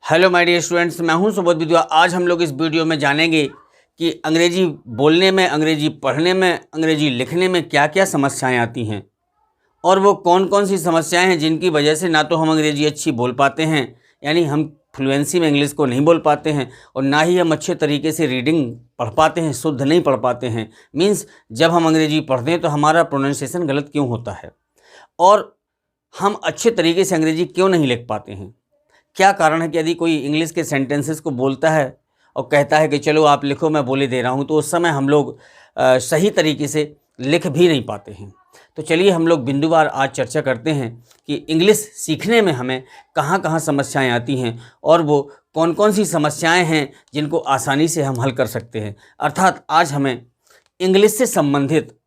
Hello my dear students, मैं हूं सुबोध विद्या। आज हम लोग इस वीडियो में जानेंगे कि अंग्रेजी बोलने में, अंग्रेजी पढ़ने में, अंग्रेजी लिखने में क्या क्या समस्याएं आती हैं और वो कौन कौन सी समस्याएं हैं जिनकी वजह से ना तो हम अंग्रेजी अच्छी बोल पाते हैं, यानी हम फ्लुएंसी में इंग्लिश को नहीं बोल पाते हैं, और ना ही हम अच्छे तरीके से रीडिंग पढ़ पाते हैं, शुद्ध नहीं पढ़ पाते हैं। मीन्स जब हम अंग्रेजी पढ़ते हैं तो हमारा प्रोनाउंसिएशन गलत क्यों होता है और हम अच्छे तरीके से अंग्रेजी क्यों नहीं लिख पाते हैं। क्या कारण है कि यदि कोई इंग्लिश के सेंटेंसेस को बोलता है और कहता है कि चलो आप लिखो, मैं बोले दे रहा हूँ, तो उस समय हम लोग सही तरीके से लिख भी नहीं पाते हैं। तो चलिए हम लोग बिंदुवार आज चर्चा करते हैं कि इंग्लिश सीखने में हमें कहाँ कहाँ समस्याएं आती हैं और वो कौन कौन सी समस्याएं हैं जिनको आसानी से हम हल कर सकते हैं। अर्थात आज हमें इंग्लिश से संबंधित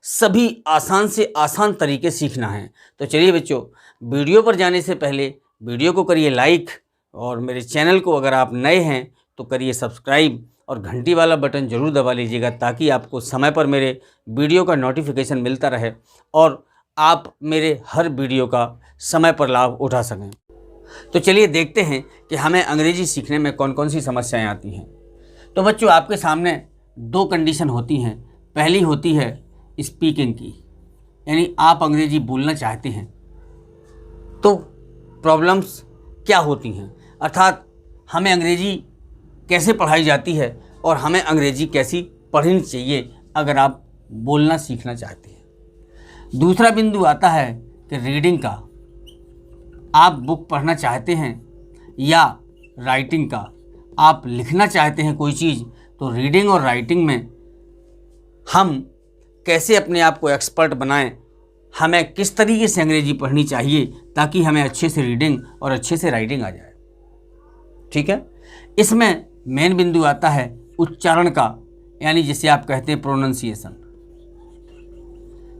सभी आसान से आसान तरीके सीखना है। तो चलिए बच्चों, वीडियो पर जाने से पहले वीडियो को करिए लाइक और मेरे चैनल को अगर आप नए हैं तो करिए सब्सक्राइब और घंटी वाला बटन ज़रूर दबा लीजिएगा ताकि आपको समय पर मेरे वीडियो का नोटिफिकेशन मिलता रहे और आप मेरे हर वीडियो का समय पर लाभ उठा सकें। तो चलिए देखते हैं कि हमें अंग्रेजी सीखने में कौन कौन सी समस्याएं आती हैं। तो बच्चों, आपके सामने दो कंडीशन होती हैं। पहली होती है स्पीकिंग की, यानी आप अंग्रेजी बोलना चाहते हैं तो प्रॉब्लम्स क्या होती हैं, अर्थात हमें अंग्रेजी कैसे पढ़ाई जाती है और हमें अंग्रेजी कैसी पढ़नी चाहिए अगर आप बोलना सीखना चाहते हैं। दूसरा बिंदु आता है कि रीडिंग का, आप बुक पढ़ना चाहते हैं या राइटिंग का, आप लिखना चाहते हैं कोई चीज़, तो रीडिंग और राइटिंग में हम कैसे अपने आप को एक्सपर्ट बनाएं, हमें किस तरीके से अंग्रेजी पढ़नी चाहिए ताकि हमें अच्छे से रीडिंग और अच्छे से राइटिंग आ जाए। ठीक है, इसमें मेन बिंदु आता है उच्चारण का, यानी जिसे आप कहते हैं प्रोनाउंसिएशन।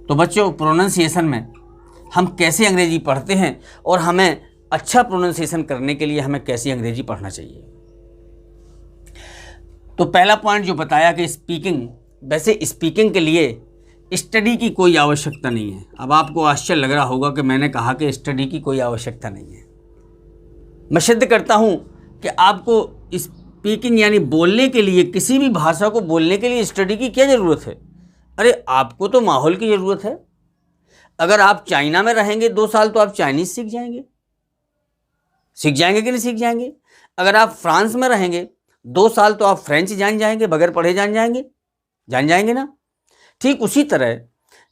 तो बच्चों, प्रोनाउंसिएशन में हम कैसे अंग्रेजी पढ़ते हैं और हमें अच्छा प्रोनाउंसिएशन करने के लिए हमें कैसे अंग्रेजी पढ़ना चाहिए। तो पहला पॉइंट जो बताया कि स्पीकिंग, वैसे स्पीकिंग के लिए स्टडी की कोई आवश्यकता नहीं है। अब आपको आश्चर्य लग रहा होगा कि मैंने कहा कि स्टडी की कोई आवश्यकता नहीं है। मैं सिद्ध करता हूं कि आपको स्पीकिंग यानी बोलने के लिए, किसी भी भाषा को बोलने के लिए स्टडी की क्या ज़रूरत है। अरे आपको तो माहौल की ज़रूरत है। अगर आप चाइना में रहेंगे 2 साल तो आप चाइनीज़ सीख जाएंगे कि नहीं सीख जाएंगे। अगर आप फ्रांस में रहेंगे 2 साल तो आप फ्रेंच जान जाएंगे, बगैर पढ़े जान जाएंगे ना। ठीक उसी तरह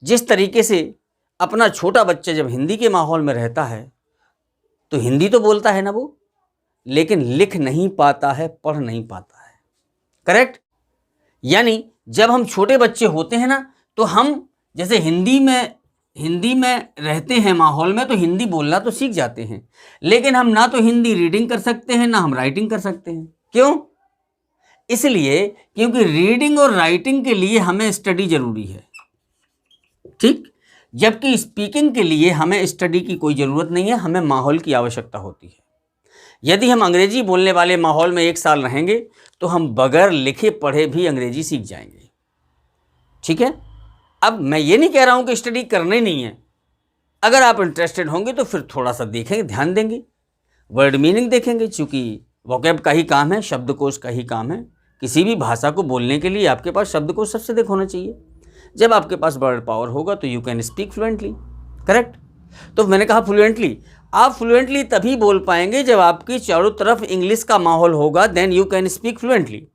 जिस तरीके से अपना छोटा बच्चा जब हिंदी के माहौल में रहता है तो हिंदी तो बोलता है ना वो, लेकिन लिख नहीं पाता है, पढ़ नहीं पाता है। करेक्ट। यानी जब हम छोटे बच्चे होते हैं ना, तो हम जैसे हिंदी में रहते हैं माहौल में, तो हिंदी बोलना तो सीख जाते हैं, लेकिन हम ना तो हिंदी रीडिंग कर सकते हैं ना हम राइटिंग कर सकते हैं। क्यों? इसलिए क्योंकि रीडिंग और राइटिंग के लिए हमें स्टडी जरूरी है। ठीक, जबकि स्पीकिंग के लिए हमें स्टडी की कोई ज़रूरत नहीं है, हमें माहौल की आवश्यकता होती है। यदि हम अंग्रेजी बोलने वाले माहौल में 1 साल रहेंगे तो हम बगैर लिखे पढ़े भी अंग्रेजी सीख जाएंगे। ठीक है। अब मैं ये नहीं कह रहा हूँ कि स्टडी करनी नहीं है। अगर आप इंटरेस्टेड होंगे तो फिर थोड़ा सा देखेंगे, ध्यान देंगे, वर्ड मीनिंग देखेंगे, चूँकि वोकैब का ही काम है, शब्दकोश का ही काम है। किसी भी भाषा को बोलने के लिए आपके पास शब्दकोश सबसे अधिक होना चाहिए। जब आपके पास वर्ड पावर होगा तो you can speak fluently. Correct. तो मैंने कहा फ्लुएंटली, आप फ्लुएंटली तभी बोल पाएंगे जब आपकी चारों तरफ इंग्लिश का माहौल होगा, then you can speak fluently.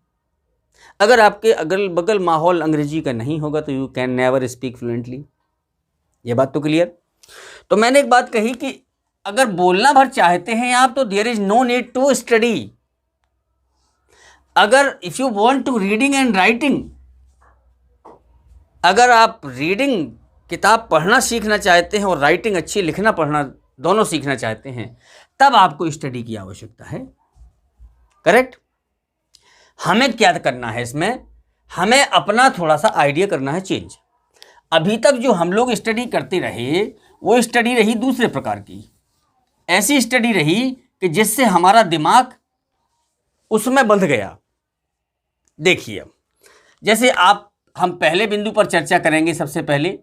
अगर आपके अगल बगल माहौल अंग्रेजी का नहीं होगा तो you can never speak fluently. ये बात तो क्लियर। तो मैंने एक बात कही कि अगर बोलना भर चाहते हैं आप तो there is no need to study. अगर if you want to reading and writing, अगर आप रीडिंग किताब पढ़ना सीखना चाहते हैं और राइटिंग अच्छी लिखना पढ़ना दोनों सीखना चाहते हैं, तब आपको स्टडी की आवश्यकता है। करेक्ट। हमें क्या करना है इसमें, हमें अपना थोड़ा सा आइडिया करना है चेंज। अभी तक जो हम लोग स्टडी करते रहे वो स्टडी रही दूसरे प्रकार की, ऐसी स्टडी रही कि जिससे हमारा दिमाग उसमें बंध गया। देखिए, जैसे हम पहले बिंदु पर चर्चा करेंगे, सबसे पहले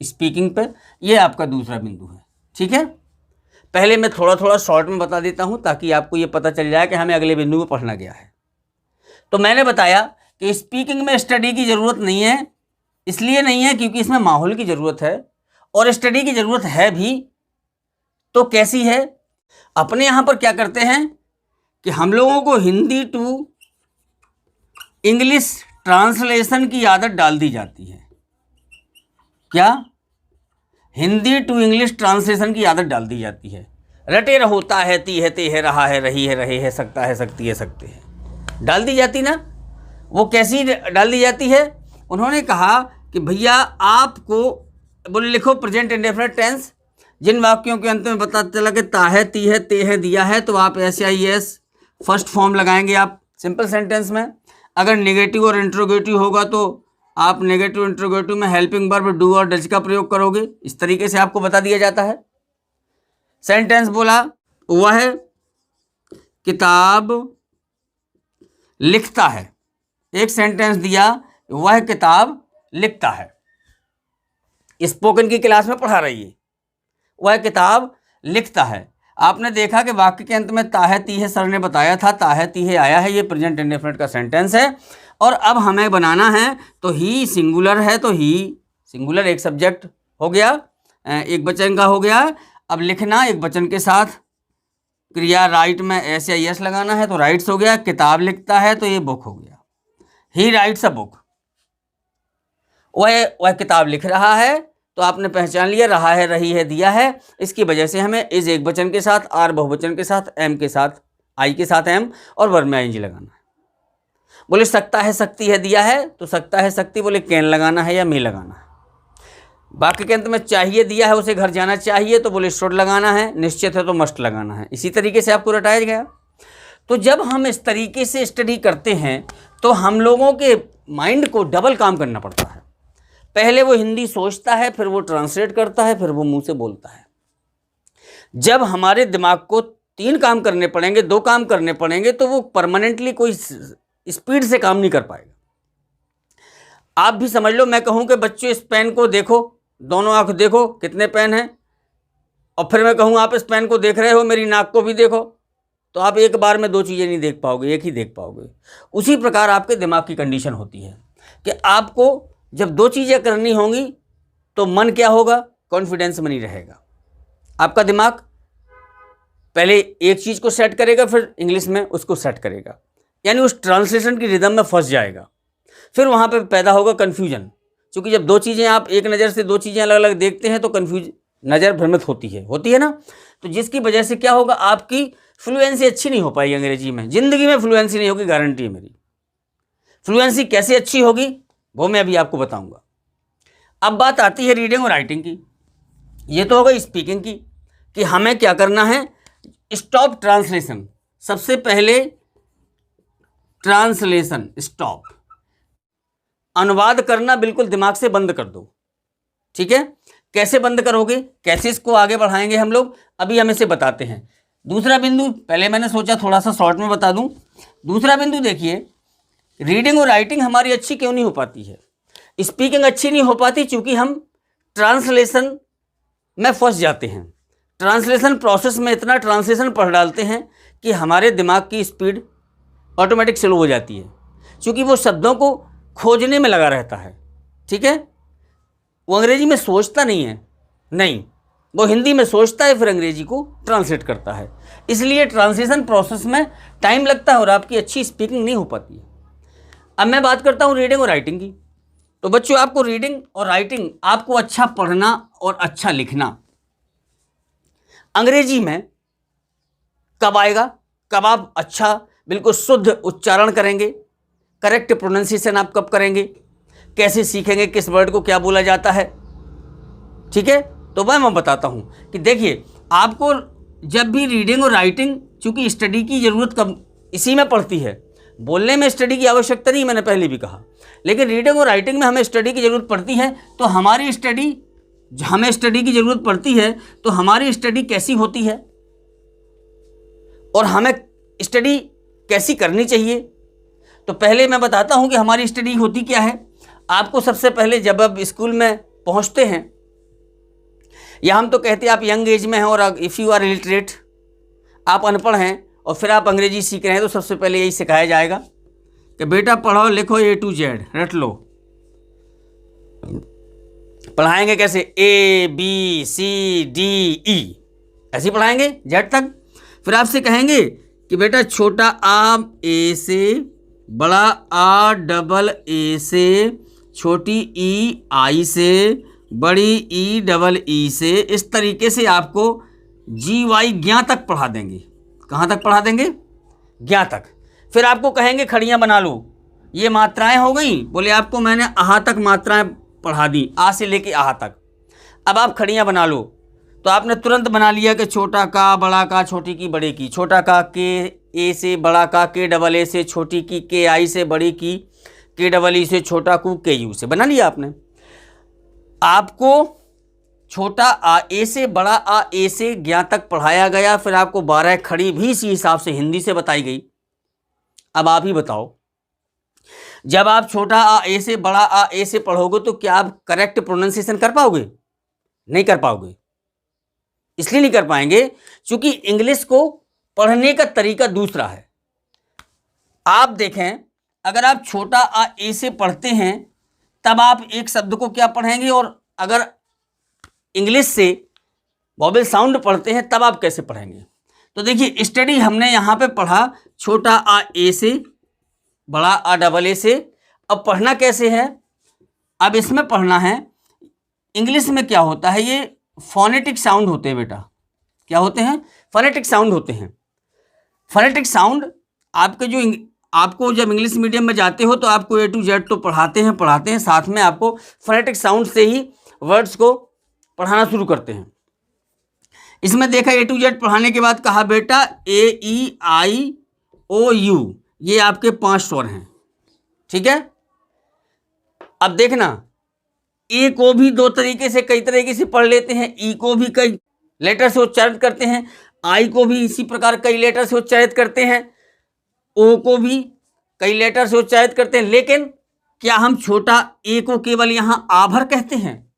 स्पीकिंग पर, यह आपका दूसरा बिंदु है। ठीक है। पहले मैं थोड़ा थोड़ा शॉर्ट में बता देता हूँ ताकि आपको ये पता चल जाए कि हमें अगले बिंदु में पढ़ना क्या है। तो मैंने बताया कि स्पीकिंग में स्टडी की ज़रूरत नहीं है, इसलिए नहीं है क्योंकि इसमें माहौल की ज़रूरत है, और स्टडी की ज़रूरत है भी तो कैसी है। अपने यहाँ पर क्या करते हैं कि हम लोगों को हिंदी टू इंग्लिश ट्रांसलेशन की आदत डाल दी जाती है। क्या? हिंदी टू इंग्लिश ट्रांसलेशन की आदत डाल दी जाती है। रटे रहोता है, ती है, ते है, रहा है, रही है, रहे है, सकता है, सकती है, सकते हैं, डाल दी जाती ना। वो कैसी डाल दी जाती है? उन्होंने कहा कि भैया आपको बोले लिखो प्रेजेंट इंडेफिनिट टेंस, जिन वाक्यों के अंत में पता चला कि ता है, ती है, ते है दिया है तो आप SIS फर्स्ट फॉर्म लगाएंगे आप सिंपल सेंटेंस में। अगर नेगेटिव और इंट्रोगेटिव होगा तो आप नेगेटिव इंट्रोगेटिव में हेल्पिंग वर्ब डू और डज का प्रयोग करोगे। इस तरीके से आपको बता दिया जाता है। सेंटेंस बोला वह किताब लिखता है, एक सेंटेंस दिया वह किताब लिखता है। स्पोकन की क्लास में पढ़ा रही है, वह किताब लिखता है। आपने देखा कि वाक्य के अंत में ता है, ती है, सर ने बताया था ता है, ती है आया है, ये प्रेजेंट इंडेफिनिट का सेंटेंस है। और अब हमें बनाना है तो ही सिंगुलर है तो ही सिंगुलर एक सब्जेक्ट हो गया, एक वचन का हो गया। अब लिखना एक वचन के साथ क्रिया राइट में SIS लगाना है तो राइट्स हो गया। किताब लिखता है तो ये बुक हो गया, ही राइट्स अ बुक। वह किताब लिख रहा है तो आपने पहचान लिया, रहा है, रही है, दिया है। इसकी वजह से हमें इज एक वचन के साथ, आर बहुवचन के साथ, एम के साथ, आई के साथ एम और वर्ब में ING लगाना है। बोले सकता है, सकती है दिया है तो सकता है, सकती बोले कैन लगाना है या मे लगाना है। वाक्य के अंत में चाहिए दिया है, उसे घर जाना चाहिए तो बोले शुड लगाना है, निश्चित है तो मस्ट लगाना है। इसी तरीके से आपको रटाया गया। तो जब हम इस तरीके से स्टडी करते हैं तो हम लोगों के माइंड को डबल काम करना पड़ता है। पहले वो हिंदी सोचता है, फिर वो ट्रांसलेट करता है, फिर वो मुंह से बोलता है। जब हमारे दिमाग को 3 काम करने पड़ेंगे, 2 काम करने पड़ेंगे तो वो परमानेंटली कोई स्पीड से काम नहीं कर पाएगा। आप भी समझ लो, मैं कहूं कि बच्चों इस पेन को देखो, दोनों आंख देखो कितने पेन हैं, और फिर मैं कहूं आप इस पेन को देख रहे हो, मेरी नाक को भी देखो, तो आप एक बार में 2 चीज़ें नहीं देख पाओगे, एक ही देख पाओगे। उसी प्रकार आपके दिमाग की कंडीशन होती है कि आपको जब 2 चीज़ें करनी होंगी तो मन क्या होगा? कॉन्फिडेंस में नहीं रहेगा। आपका दिमाग पहले एक चीज़ को सेट करेगा, फिर इंग्लिश में उसको सेट करेगा, यानी उस ट्रांसलेशन की रिदम में फंस जाएगा। फिर वहाँ पे पैदा होगा कन्फ्यूजन, क्योंकि जब 2 चीज़ें आप एक नज़र से 2 चीज़ें अलग अलग देखते हैं तो नज़र भ्रमित होती है ना। तो जिसकी वजह से क्या होगा, आपकी फ्लुएंसी अच्छी नहीं हो पाएगी अंग्रेजी में, ज़िंदगी में फ्लुएंसी नहीं होगी, गारंटी है मेरी। फ्लुएंसी कैसे अच्छी होगी वो मैं अभी आपको बताऊंगा। अब बात आती है रीडिंग और राइटिंग की। ये तो होगा स्पीकिंग की कि हमें क्या करना है। स्टॉप ट्रांसलेशन, सबसे पहले ट्रांसलेशन स्टॉप, अनुवाद करना बिल्कुल दिमाग से बंद कर दो। ठीक है, कैसे बंद करोगे, कैसे इसको आगे बढ़ाएंगे हम लोग, अभी हम इसे बताते हैं। दूसरा बिंदु, पहले मैंने सोचा थोड़ा सा शॉर्ट में बता दूं। दूसरा बिंदु देखिए, रीडिंग और राइटिंग हमारी अच्छी क्यों नहीं हो पाती है, स्पीकिंग अच्छी नहीं हो पाती, क्योंकि हम ट्रांसलेशन में फंस जाते हैं। ट्रांसलेशन प्रोसेस में इतना ट्रांसलेशन पढ़ डालते हैं कि हमारे दिमाग की स्पीड ऑटोमेटिक स्लो हो जाती है, क्योंकि वो शब्दों को खोजने में लगा रहता है। ठीक है, वो अंग्रेजी में सोचता नहीं है, नहीं, वो हिंदी में सोचता है, फिर अंग्रेजी को ट्रांसलेट करता है। इसलिए ट्रांसलेशन प्रोसेस में टाइम लगता है और आपकी अच्छी स्पीकिंग नहीं हो पाती है। अब मैं बात करता हूँ रीडिंग और राइटिंग की। तो बच्चों, आपको रीडिंग और राइटिंग, आपको अच्छा पढ़ना और अच्छा लिखना अंग्रेजी में कब आएगा, कब आप अच्छा बिल्कुल शुद्ध उच्चारण करेंगे, करेक्ट प्रोनाउंसिएशन आप कब करेंगे, कैसे सीखेंगे, किस वर्ड को क्या बोला जाता है। ठीक है, तो मैं बताता हूँ कि देखिए, आपको जब भी रीडिंग और राइटिंग, चूँकि स्टडी की ज़रूरत कब इसी में पड़ती है, बोलने में स्टडी की आवश्यकता नहीं, मैंने पहले भी कहा, लेकिन रीडिंग और राइटिंग में हमें स्टडी की ज़रूरत पड़ती है। तो हमें स्टडी की ज़रूरत पड़ती है, तो हमारी स्टडी कैसी होती है और हमें स्टडी कैसी करनी चाहिए। तो पहले मैं बताता हूं कि हमारी स्टडी होती क्या है। आपको सबसे पहले जब आप स्कूल में पहुंचते हैं, या हम तो कहते हैं आप यंग एज में हैं और इफ़ यू आर इलिटरेट, आप अनपढ़ हैं और फिर आप अंग्रेजी सीख रहे हैं, तो सबसे पहले यही सिखाया जाएगा कि बेटा पढ़ो लिखो A to Z, रट लो। पढ़ाएंगे कैसे? ABCDE, ऐसे पढ़ाएंगे जेड तक। फिर आपसे कहेंगे कि बेटा छोटा आ ए से, बड़ा आ डबल ए से, छोटी ई आई से, बड़ी ई डबल ई से, इस तरीके से आपको GY ज्ञा तक पढ़ा देंगे। कहाँ तक पढ़ा देंगे? ज्ञा तक। फिर आपको कहेंगे खड़ियाँ बना लो, ये मात्राएं हो गई। बोले आपको मैंने आहा तक मात्राएं पढ़ा दी, आ से लेके आहा तक, अब आप खड़ियाँ बना लो। तो आपने तुरंत बना लिया कि छोटा का, बड़ा का, छोटी की, बड़े की। छोटा का के ए से, बड़ा का के डबल ए से, छोटी की के आई से, बड़ी की के डबल ई से, छोटा कू के यू से। बना लिया आपने। आपको छोटा आ ए से, बड़ा आ ए से ज्ञा तक पढ़ाया गया। फिर आपको 12 खड़ी भी इसी हिसाब से हिंदी से बताई गई। अब आप ही बताओ, जब आप छोटा आ ए से, बड़ा आ ए से पढ़ोगे तो क्या आप करेक्ट प्रोनाउंसिएशन कर पाओगे? नहीं कर पाओगे। इसलिए नहीं कर पाएंगे क्योंकि इंग्लिश को पढ़ने का तरीका दूसरा है। आप देखें, अगर आप छोटा आ ए से पढ़ते हैं तब आप एक शब्द को क्या पढ़ेंगे, और अगर इंग्लिश से वॉवेल साउंड पढ़ते हैं तब आप कैसे पढ़ेंगे? तो देखिए, स्टडी हमने यहाँ पे पढ़ा छोटा आ ए से, बड़ा आ डबल ए से। अब पढ़ना कैसे है? अब इसमें पढ़ना है, इंग्लिश में क्या होता है, ये फोनेटिक साउंड होते हैं बेटा। क्या होते हैं? फोनेटिक साउंड होते हैं। फोनेटिक साउंड आपके जो आपको जब इंग्लिश मीडियम में जाते हो तो आपको A to Z तो पढ़ाते हैं, साथ में आपको फोनेटिक साउंड से ही वर्ड्स को पढ़ाना शुरू करते हैं। इसमें देखा A to Z पढ़ाने के बाद कहा बेटा AEIOU, ये आपके 5 स्वर हैं। ठीक है। अब देखना, ए को भी 2 तरीके से, कई तरीके से पढ़ लेते हैं। ई को भी कई लेटर से उच्चारित करते हैं, आई को भी इसी प्रकार कई लेटर से उच्चारित करते हैं, ओ को भी कई लेटर से उच्चारित करते हैं। लेकिन क्या हम छोटा ए को केवल यहां आभर कहते हैं?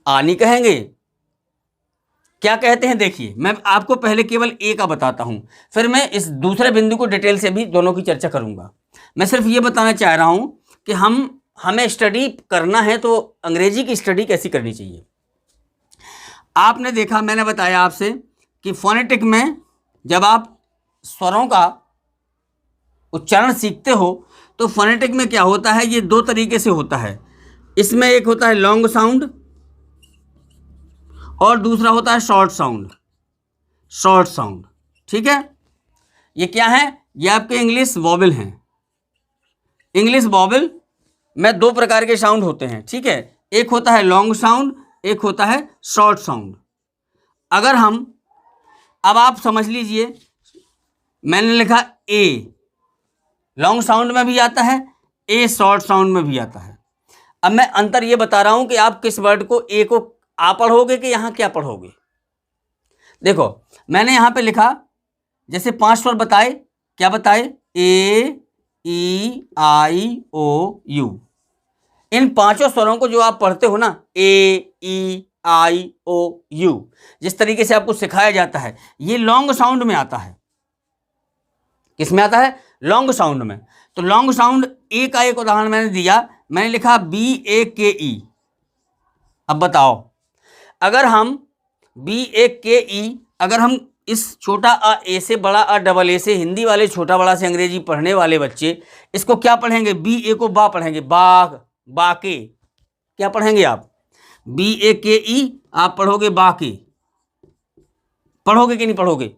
आ नहीं कहेंगे। क्या कहते हैं? देखिए, मैं आपको पहले केवल ए का बताता हूं, फिर मैं इस दूसरे बिंदु को डिटेल से भी दोनों की चर्चा करूंगा। मैं सिर्फ ये बताना चाह रहा हूं कि हमें स्टडी करना है तो अंग्रेजी की स्टडी कैसी करनी चाहिए। आपने देखा, मैंने बताया आपसे कि फोनेटिक में जब आप स्वरों का उच्चारण सीखते हो तो फोनेटिक में क्या होता है, ये 2 तरीके से होता है। इसमें एक होता है लॉन्ग साउंड और दूसरा होता है शॉर्ट साउंड। शॉर्ट साउंड, ठीक है। ये क्या है? ये आपके इंग्लिश वॉवेल हैं। इंग्लिश वॉवेल में 2 प्रकार के साउंड होते हैं, ठीक है। एक होता है लॉन्ग साउंड, एक होता है शॉर्ट साउंड। अगर हम, अब आप समझ लीजिए, मैंने लिखा ए, लॉन्ग साउंड में भी आता है, ए शॉर्ट साउंड में भी आता है। अब मैं अंतर ये बता रहा हूं कि आप किस वर्ड को, ए को आ पढ़ोगे कि यहां क्या पढ़ोगे। देखो, मैंने यहां पे लिखा, जैसे 5 स्वर बताए, क्या बताए? AEIOU। इन 5 स्वरों को जो आप पढ़ते हो ना, AEIOU, जिस तरीके से आपको सिखाया जाता है, ये लॉन्ग साउंड में आता है। किस में आता है? लॉन्ग साउंड में। तो लॉन्ग साउंड ए का एक उदाहरण मैंने दिया, मैंने लिखा BAKE। अब बताओ, अगर हम BAKE, अगर हम इस छोटा आ ए से, बड़ा आ डबल ए से, हिंदी वाले छोटा बड़ा से अंग्रेजी पढ़ने वाले बच्चे इसको क्या पढ़ेंगे? BA को बा पढ़ेंगे, बाग, बाके। क्या पढ़ेंगे आप? BAKE आप पढ़ोगे बाके। पढ़ोगे कि नहीं पढ़ोगे?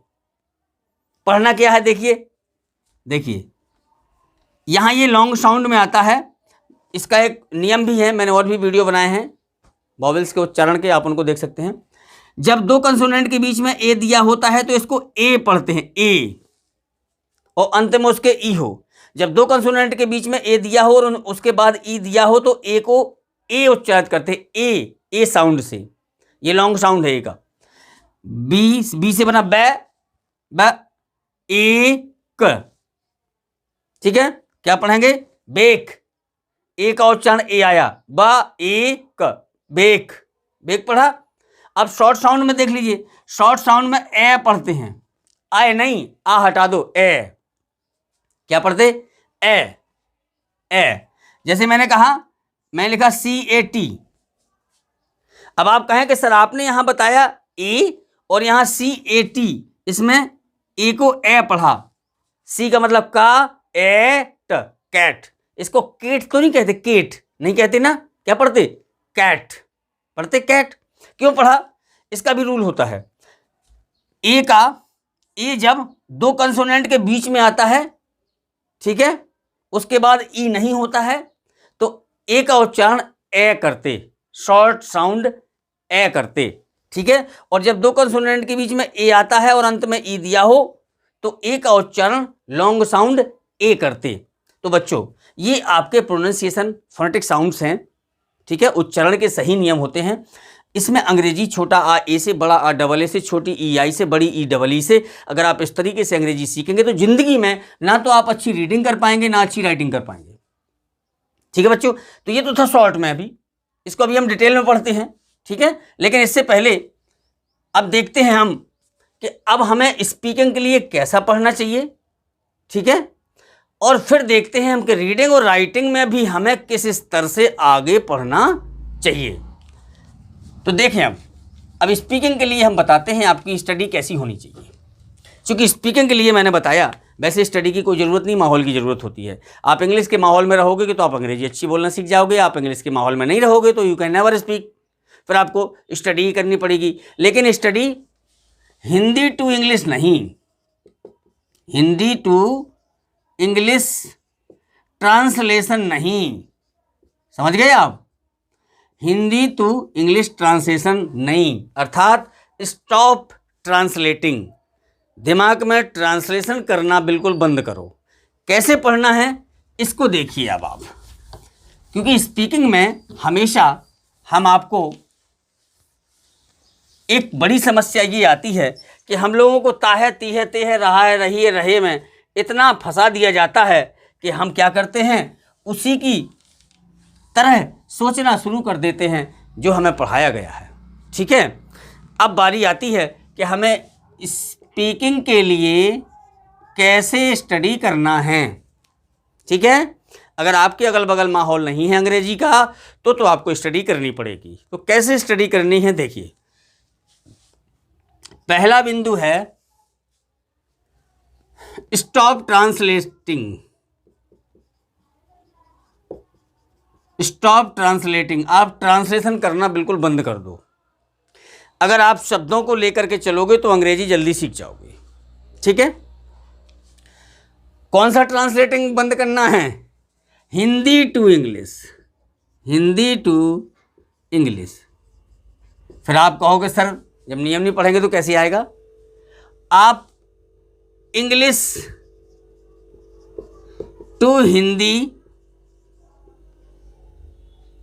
पढ़ना क्या है? देखिए यहां ये लॉन्ग साउंड में आता है। इसका एक नियम भी है, मैंने और भी वीडियो बनाए हैं वॉवेल्स के उच्चारण के, आप उनको देख सकते हैं। जब 2 कंसोनेंट के बीच में ए दिया होता है तो इसको ए पढ़ते हैं, ए, और अंत में उसके ई हो। जब 2 कंसोनेंट के बीच में ए दिया हो और उसके बाद ई दिया हो तो ए को ए उच्चारित करते हैं, ए साउंड से। ये लॉन्ग साउंड है ए का। बी से बना ब, ए क, ठीक है। क्या पढ़ेंगे? बेक। ए का उच्चारण ए आया, बा ए क, बेक। वेग पढ़ा। अब शॉर्ट साउंड में देख लीजिए, शॉर्ट साउंड में ए पढ़ते हैं, आए नहीं, आ हटा दो, ए, क्या पढ़ते, ए। जैसे मैंने कहा, मैं लिखा CAT। अब आप कहें कि सर आपने यहां बताया ए और यहां CAT, इसमें ए को ए पढ़ा, सी का मतलब का, एट, कैट। इसको केट तो नहीं कहते, केट नहीं कहते ना, क्या पढ़ते, कैट पढ़ते, कैट। क्यों पढ़ा, इसका भी रूल होता है। ए जब दो कंसोनेंट के बीच में आता है, ठीक है, उसके बाद ई नहीं होता है, तो ए का उच्चारण ए करते, शॉर्ट साउंड ए करते, ठीक है। और जब दो कंसोनेंट के बीच में ए आता है और अंत में ई दिया हो, तो ए का उच्चारण लॉन्ग साउंड ए करते। तो बच्चों, ये आपके प्रोनाउंसिएशन फोनेटिक साउंड्स हैं, ठीक है, उच्चारण के सही नियम होते हैं। इसमें अंग्रेजी छोटा आ ए से, बड़ा आ डबल ए से, छोटी ई आई से, बड़ी ई डबल ई से, अगर आप इस तरीके से अंग्रेजी सीखेंगे तो जिंदगी में ना तो आप अच्छी रीडिंग कर पाएंगे, ना अच्छी राइटिंग कर पाएंगे, ठीक है बच्चों। तो ये तो था शॉर्ट में, अभी इसको अभी हम डिटेल में पढ़ते हैं, ठीक है। लेकिन इससे पहले अब देखते हैं हम कि अब हमें स्पीकिंग के लिए कैसा पढ़ना चाहिए, ठीक है। और फिर देखते हैं हम कि रीडिंग और राइटिंग में भी हमें किस स्तर से आगे पढ़ना चाहिए। तो देखें, अब स्पीकिंग के लिए हम बताते हैं आपकी स्टडी कैसी होनी चाहिए। क्योंकि स्पीकिंग के लिए मैंने बताया, वैसे स्टडी की कोई ज़रूरत नहीं, माहौल की ज़रूरत होती है। आप इंग्लिश के माहौल में रहोगे तो आप अंग्रेजी अच्छी बोलना सीख जाओगे, आप इंग्लिश के माहौल में नहीं रहोगे तो यू कैन नेवर स्पीक, फिर आपको स्टडी करनी पड़ेगी। लेकिन स्टडी हिंदी टू इंग्लिश नहीं, हिंदी टू इंग्लिश ट्रांसलेशन नहीं, समझ गए आप, हिंदी टू इंग्लिश ट्रांसलेशन नहीं, अर्थात स्टॉप ट्रांसलेटिंग। दिमाग में ट्रांसलेशन करना बिल्कुल बंद करो। कैसे पढ़ना है इसको देखिए अब आप, क्योंकि स्पीकिंग में हमेशा हम आपको एक बड़ी समस्या ये आती है कि हम लोगों को ताहे तीहे तेहे रहा है रही रहे में इतना फंसा दिया जाता है कि हम क्या करते हैं, उसी की तरह सोचना शुरू कर देते हैं जो हमें पढ़ाया गया है, ठीक है। अब बारी आती है कि हमें स्पीकिंग के लिए कैसे स्टडी करना है, ठीक है। अगर आपके अगल बगल माहौल नहीं है अंग्रेजी का तो आपको स्टडी करनी पड़ेगी। तो कैसे स्टडी करनी है देखिए, पहला बिंदु है स्टॉप ट्रांसलेटिंग। स्टॉप ट्रांसलेटिंग, आप ट्रांसलेशन करना बिल्कुल बंद कर दो। अगर आप शब्दों को लेकर के चलोगे तो अंग्रेजी जल्दी सीख जाओगे, ठीक है। कौन सा ट्रांसलेटिंग बंद करना है, Hindi to English, Hindi to English. फिर आप कहोगे सर जब नियम नहीं पढ़ेंगे तो कैसे आएगा, आप इंग्लिश टू हिंदी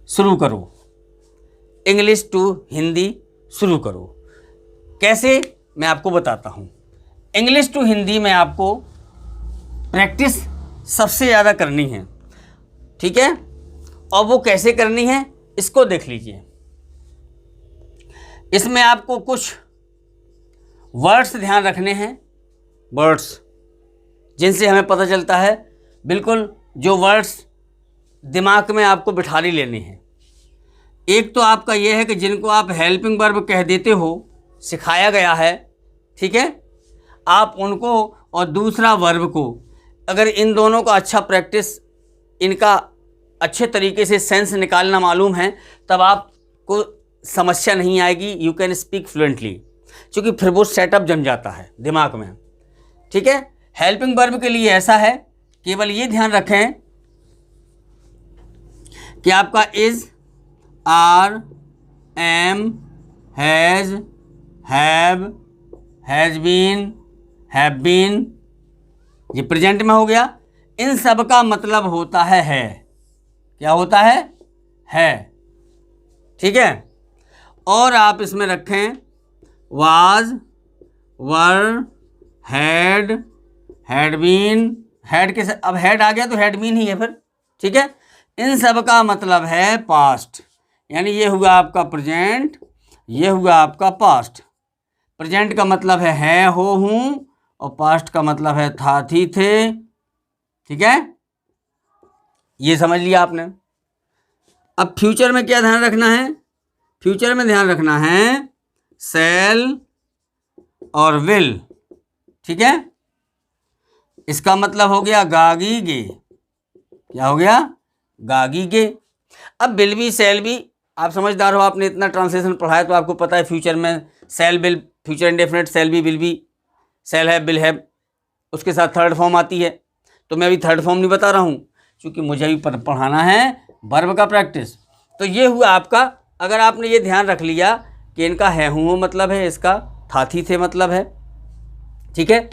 शुरू करो, इंग्लिश टू हिंदी शुरू करो। कैसे, मैं आपको बताता हूँ। इंग्लिश टू हिंदी में आपको प्रैक्टिस सबसे ज़्यादा करनी है, ठीक है। और वो कैसे करनी है इसको देख लीजिए। इसमें आपको कुछ वर्ड्स ध्यान रखने हैं, वर्ड्स जिनसे हमें पता चलता है, बिल्कुल जो वर्ड्स दिमाग में आपको बिठारी लेने हैं। एक तो आपका यह है कि जिनको आप हेल्पिंग वर्ब कह देते हो, सिखाया गया है, ठीक है, आप उनको, और दूसरा वर्ब को, अगर इन दोनों का अच्छा प्रैक्टिस, इनका अच्छे तरीके से सेंस निकालना मालूम है, तब आपको समस्या नहीं आएगी, यू कैन स्पीक फ्लुएंटली, क्योंकि फिर वो सेटअप जम जाता है दिमाग में, ठीक है। हेल्पिंग वर्ब के लिए ऐसा है, केवल ये ध्यान रखें कि आपका is, are, am, has, have, has been, have been, ये प्रेजेंट में हो गया। इन सब का मतलब होता है। क्या होता है, ठीक है। और आप इसमें रखें was, were, had, had been, had के अब हैड आ गया तो हैड बीन ही है फिर, ठीक है। इन सब का मतलब है पास्ट, यानी ये हुआ आपका प्रेजेंट, ये हुआ आपका पास्ट। प्रेजेंट का मतलब है हो हूँ, और पास्ट का मतलब है था थी थे। ठीक है, ये समझ लिया आपने। अब फ्यूचर में क्या ध्यान रखना है? फ्यूचर में ध्यान रखना है शैल और विल। ठीक है, इसका मतलब हो गया गागी गे। क्या हो गया? गागी गे। अब विल भी शैल भी, आप समझदार हो, आपने इतना ट्रांसलेशन पढ़ा है तो आपको पता है फ्यूचर में शैल विल, फ्यूचर इंडेफिनिट शैल भी विल भी, शैल है विल है, उसके साथ थर्ड फॉर्म आती है। तो मैं अभी थर्ड फॉर्म नहीं बता रहा हूँ क्योंकि मुझे अभी पढ़ाना है वर्ब का प्रैक्टिस। तो ये हुआ आपका, अगर आपने ये ध्यान रख लिया कि इनका है हूँ मतलब है, इसका था थी थे मतलब है। ठीक है,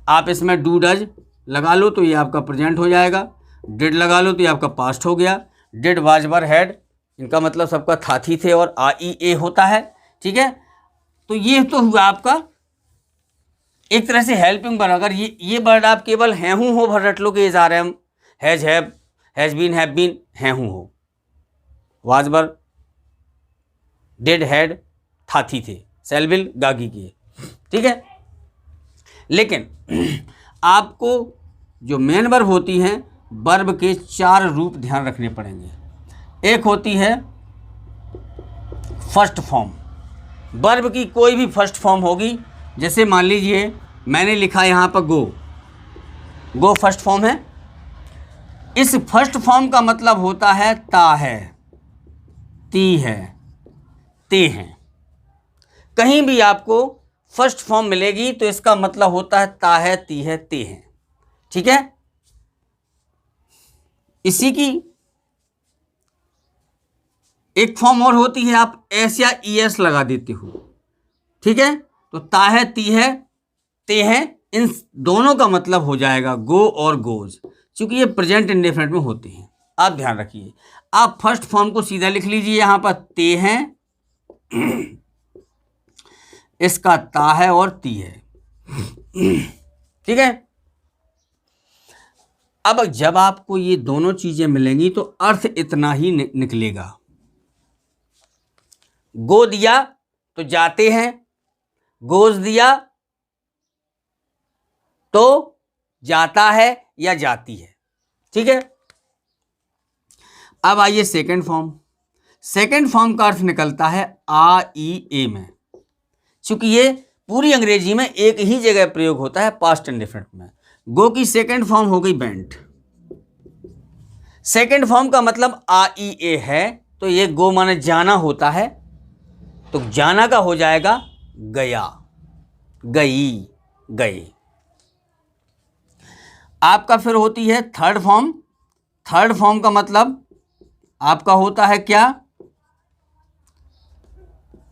आप इसमें डू डज लगा लो तो ये आपका प्रेजेंट हो जाएगा, डिड लगा लो तो ये आपका पास्ट हो गया, डिड वाज वर हैड इनका मतलब सबका था थी थे और आ ई ए होता है। ठीक है, तो ये तो हुआ आपका एक तरह से हेल्पिंग वर्ड। अगर ये वर्ड आप केवल हैं हूँ हो भर रट लो कि is are am, has have, has been have been, हैं हूँ हो, वाज वर, डिड हैड, था थी थे, शैल विल, गागी किए। ठीक है, लेकिन आपको जो मेन वर्ब होती हैं, वर्ब के 4 रूप ध्यान रखने पड़ेंगे। एक होती है फर्स्ट फॉर्म। वर्ब की कोई भी फर्स्ट फॉर्म होगी, जैसे मान लीजिए मैंने लिखा यहाँ पर गो, गो फर्स्ट फॉर्म है। इस फर्स्ट फॉर्म का मतलब होता है ता है, ती है, ते हैं। कहीं भी आपको फर्स्ट फॉर्म मिलेगी तो इसका मतलब होता है ता है, ती है, ते हैं। ठीक है, इसी की एक फॉर्म और होती है, आप एस या ई एस लगा देते हो। ठीक है, तो ता है, ती है, ते हैं, इन दोनों का मतलब हो जाएगा गो और गोज, क्योंकि ये प्रेजेंट इंडेफिनिट में होते हैं। आप ध्यान रखिए, आप फर्स्ट फॉर्म को सीधा लिख लीजिए, यहां पर ते हैं, इसका ता है और ती है। ठीक है, अब जब आपको ये दोनों चीजें मिलेंगी तो अर्थ इतना ही निकलेगा। गो दिया तो जाते हैं, गोज दिया तो जाता है या जाती है। ठीक है, अब आइए सेकंड फॉर्म। सेकंड फॉर्म का अर्थ निकलता है आ ई ए में, क्योंकि ये पूरी अंग्रेजी में एक ही जगह प्रयोग होता है, पास्ट इंडेफिनिट में। गो की सेकंड फॉर्म हो गई वेंट। सेकंड फॉर्म का मतलब आ ई ए है, तो ये गो माने जाना होता है, तो जाना का हो जाएगा गया, गई, गए। आपका फिर होती है थर्ड फॉर्म। थर्ड फॉर्म का मतलब आपका होता है क्या?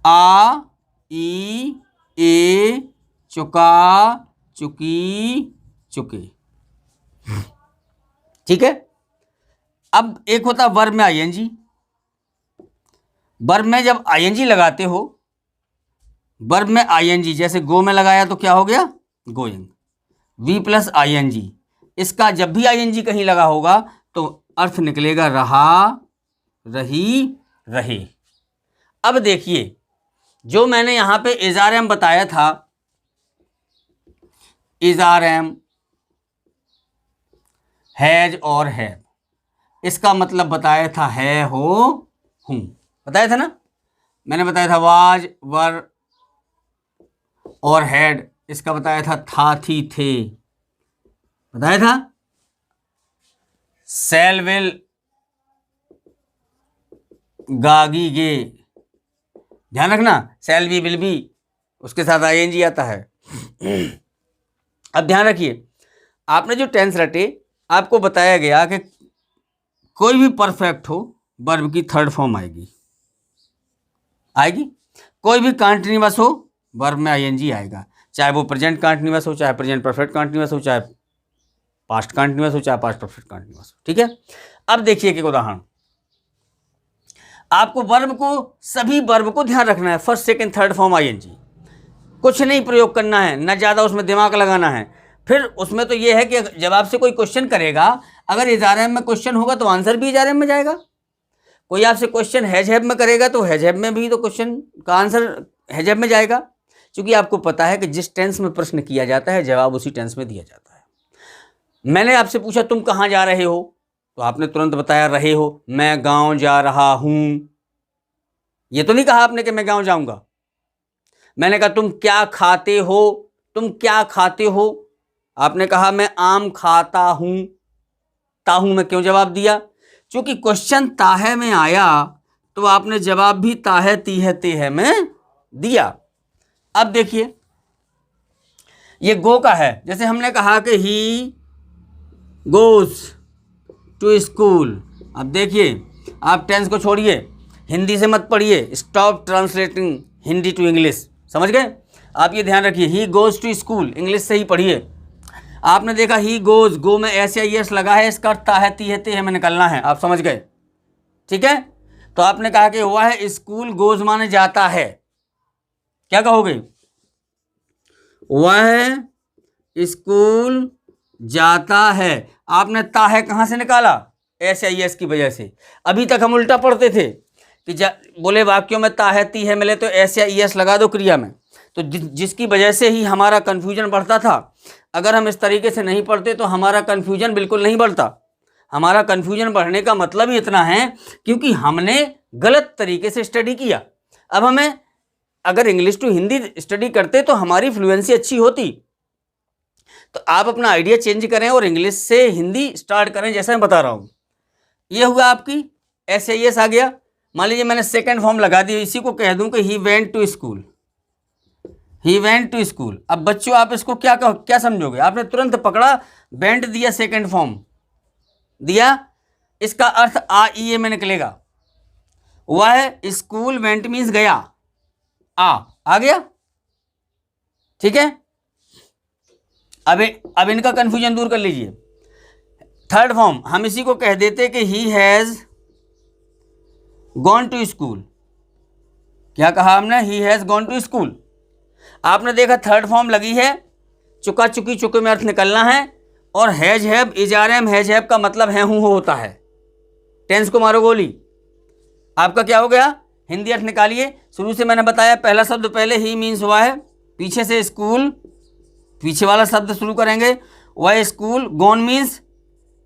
आ ई ए, चुका, चुकी, चुके। ठीक है, अब एक होता है वर्ब में आईएनजी। वर्ब में जब आईएनजी लगाते हो, वर्ब में आईएनजी जैसे गो में लगाया तो क्या हो गया? गोइंग। वी प्लस आईएनजी, इसका जब भी आईएनजी कहीं लगा होगा तो अर्थ निकलेगा रहा, रही, रहे। अब देखिए, जो मैंने यहां पे इज़ारएम बताया था, इज़ारएम, हैज और हैव, इसका मतलब बताया था है, हो, हूं, बताया था ना। मैंने बताया था वाज, वर और हैड, इसका बताया था थी थे, बताया था। शैल विल, गागी गे, ध्यान रखना, शैल भी, विल भी, उसके साथ आईएनजी आता है। अब ध्यान रखिए, आपने जो टेंस रटे, आपको बताया गया कि कोई भी परफेक्ट हो, वर्ब की थर्ड फॉर्म आएगी, आएगी। कोई भी कंटीन्यूअस हो, वर्ब में आईएनजी आएगा, चाहे वो प्रेजेंट कंटीन्यूअस हो, चाहे प्रेजेंट परफेक्ट कंटीन्यूअस हो, चाहे पास्ट कंटीन्यूअस हो, चाहे पास्ट परफेक्ट कंटीन्यूअस हो। ठीक है, अब देखिए एक उदाहरण। आपको वर्ब को, सभी वर्ब को ध्यान रखना है, first second third form ING, कुछ नहीं प्रयोग करना है, ना ज़्यादा उसमें दिमाग लगाना है। फिर उसमें तो ये है कि जब आपसे कोई क्वेश्चन करेगा, अगर इज़ारएम में क्वेश्चन होगा तो आंसर भी इज़ारएम में जाएगा, कोई आपसे क्वेश्चन हैज हैव में करेगा तो हैज हैव में भी तो क्वेश्चन का आंसर हैज हैव में जाएगा, क्योंकि आपको पता है कि जिस टेंस में प्रश्न किया जाता है जवाब उसी टेंस में दिया जाता है। मैंने आपसे पूछा तुम कहाँ जा रहे हो, तो आपने तुरंत बताया रहे हो। मैं गांव जा रहा हूँ, ये तो नहीं कहा आपने कि मैं गांव जाऊंगा। मैंने कहा तुम क्या खाते हो, तुम क्या खाते हो, आपने कहा मैं आम खाता हूं। ताहू में क्यों जवाब दिया? क्योंकि क्वेश्चन ताहे में आया तो आपने जवाब भी ताहे तीहे तेहे में दिया। अब देखिए ये गो का है, जैसे हमने कहा कि ही गोज टू स्कूल। अब देखिए आप टेंस को छोड़िए, हिंदी से मत पढ़िए, stop translating Hindi to English, समझ गए? आप ये ध्यान रखिए, he goes to school English से ही पढ़िए। आपने देखा ही गोज, गो में एस या यस लगा है, इसका अर्थ है ती है में निकलना है, आप समझ गए, ठीक है? तो आपने कहा कि हुआ है स्कूल, गोज माने जाता है, क्या कहोगे? हुआ है स्कूल जाता है। आपने ता है कहाँ से निकाला? एस या यस की वजह से। अभी तक हम उल्टा पढ़ते थे कि बोले वाक्यों में ता है ती है मिले तो एस या यस लगा दो क्रिया में, तो जिसकी वजह से ही हमारा कन्फ्यूजन बढ़ता था। अगर हम इस तरीके से नहीं पढ़ते तो हमारा कन्फ्यूजन बिल्कुल नहीं बढ़ता। हमारा कन्फ्यूजन बढ़ने का मतलब ही इतना है क्योंकि हमने गलत तरीके से स्टडी किया। अब हमें अगर इंग्लिश टू हिंदी स्टडी करते तो हमारी फ्लुएंसी अच्छी होती। तो आप अपना आइडिया चेंज करें और इंग्लिश से हिंदी स्टार्ट करें, जैसा मैं बता रहा हूँ। ये हुआ आपकी एस या यस आ गया। मान लीजिए मैंने सेकेंड फॉर्म लगा दिया, इसी को कह दूं कि he went to school, he went to school. अब बच्चों आप इसको क्या समझोगे? आपने तुरंत पकड़ा, वेंट दिया, सेकेंड फॉर्म दिया, इसका अर्थ आ ई ए में निकलेगा। हुआ है स्कूल, वेंट मीन्स गया, आ गया, ठीक है? अब इनका कंफ्यूजन दूर कर लीजिए। थर्ड फॉर्म हम इसी को कह देते कि he has gone to school. क्या कहा हमने? He has gone to school. आपने देखा थर्ड फॉर्म लगी है, चुका चुकी चुके में अर्थ निकलना है, और हैज हैव इजारे में हैज हैव का मतलब है हूं हो होता है। टेंस को मारो गोली, आपका क्या हो गया? हिंदी अर्थ निकालिए। शुरू से मैंने बताया पहला शब्द पहले ही मीन्स हुआ है, पीछे से स्कूल, पीछे वाला शब्द शुरू करेंगे। वह स्कूल, गॉन मीन्स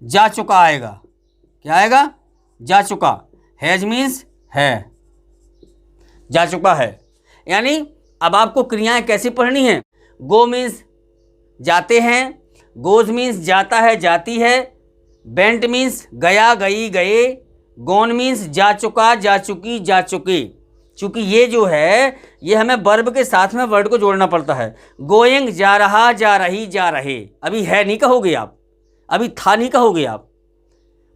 जा चुका आएगा, क्या आएगा? जा चुका। हैज मीन्स है, जा चुका है। यानी अब आपको क्रियाएं कैसी पढ़नी है? गो मीन्स जाते हैं, गोज मीन्स जाता है जाती है, वेंट मीन्स गया गई गए, गॉन मीन्स जा चुका जा चुकी जा चुके। चूंकि ये जो है ये हमें वर्ब के साथ में वर्ड को जोड़ना पड़ता है। गोइंग जा रहा, जा रही, जा रहे। अभी है नहीं कहोगे आप, अभी था नहीं कहोगे आप।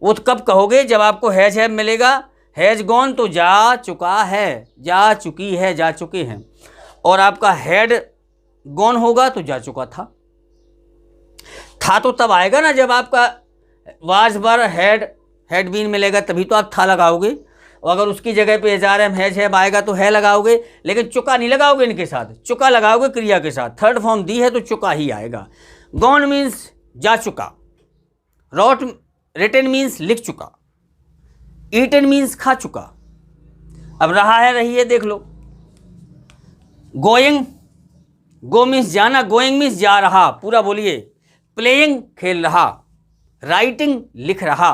वो तो कब कहोगे? जब आपको हैज हैव मिलेगा। हैज गॉन तो जा चुका है, जा चुकी है, जा चुके हैं। और आपका हैड गॉन होगा तो जा चुका था तो तब आएगा ना जब आपका वाज वर हैड बीन मिलेगा, तभी तो आप था लगाओगे। और अगर उसकी जगह पे इजार एम हैज हैव आएगा तो है लगाओगे, लेकिन चुका नहीं लगाओगे इनके साथ, चुका लगाओगे क्रिया के साथ। थर्ड फॉर्म दी है तो चुका ही आएगा। गॉन मीन्स जा चुका, रॉट रिटन मीन्स लिख चुका, ईटन मीन्स खा चुका। अब रहा है रही है, देख लो। गोइंग, गो मीन्स जाना, गोइंग मीन्स जा रहा, पूरा बोलिए। प्लेइंग खेल रहा, राइटिंग लिख रहा,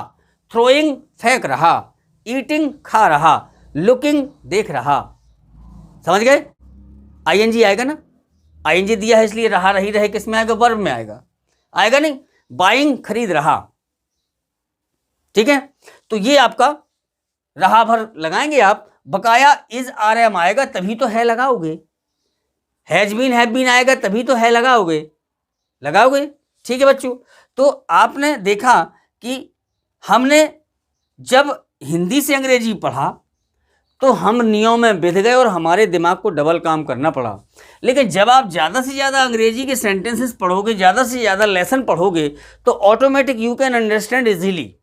थ्रोइंग फेंक रहा, ईटिंग खा रहा, लुकिंग देख रहा। समझ गए? आईएनजी आएगा ना, आईएनजी दिया है इसलिए रहा रही रहे किस में आएगा? वर्ब में आएगा, आएगा नहीं? बाइंग खरीद रहा, ठीक है? तो ये आपका रहा भर लगाएंगे आप। बकाया इज आर एम आएगा तभी तो है लगाओगे। हैज बीन हैव बीन आएगा तभी तो है लगाओगे, ठीक है बच्चों? तो आपने देखा कि हमने जब हिंदी से अंग्रेजी पढ़ा तो हम नियम में बिध गए और हमारे दिमाग को डबल काम करना पड़ा। लेकिन जब आप ज़्यादा से ज़्यादा अंग्रेजी के सेंटेंसेस पढ़ोगे, ज़्यादा से ज़्यादा लेसन पढ़ोगे, तो automatic you can understand easily.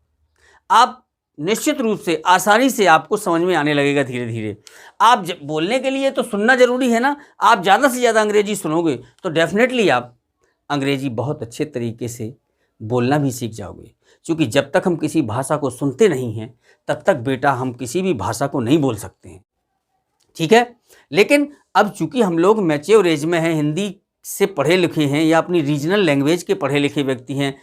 आप निश्चित रूप से आसानी से आपको समझ में आने लगेगा धीरे धीरे। आप बोलने के लिए तो सुनना जरूरी है ना। आप ज़्यादा से ज़्यादा अंग्रेजी सुनोगे तो डेफिनेटली आप अंग्रेजी बहुत अच्छे तरीके से बोलना भी सीख जाओगे। क्योंकि जब तक हम किसी भाषा को सुनते नहीं हैं तब तक बेटा हम किसी भी भाषा को नहीं बोल सकते हैं, ठीक है। लेकिन अब चूंकि हम लोग मैच्योर एज में हैं, हिंदी से पढ़े लिखे हैं या अपनी रीजनल लैंग्वेज के पढ़े लिखे व्यक्ति हैं,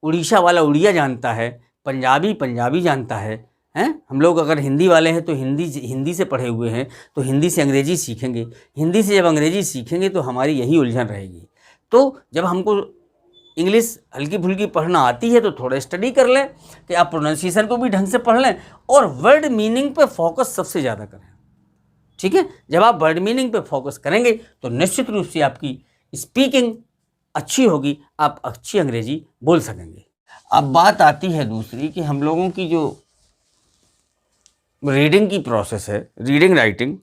उड़ीसा वाला उड़िया जानता है, पंजाबी पंजाबी जानता है, हैं। हम लोग अगर हिंदी वाले हैं तो हिंदी से पढ़े हुए हैं तो हिंदी से अंग्रेजी सीखेंगे, हिंदी से जब अंग्रेजी सीखेंगे तो हमारी यही उलझन रहेगी। तो जब हमको इंग्लिश हल्की फुल्की पढ़ना आती है तो थोड़ा स्टडी कर लें कि आप प्रोनाउंसिएशन को भी ढंग से पढ़ लें और वर्ड मीनिंग पे फोकस सबसे ज़्यादा करें, ठीक है। जब आप वर्ड मीनिंग पे फोकस करेंगे तो निश्चित रूप से आपकी स्पीकिंग अच्छी होगी, आप अच्छी अंग्रेजी बोल सकेंगे। अब बात आती है दूसरी कि हम लोगों की जो रीडिंग की प्रोसेस है, रीडिंग राइटिंग,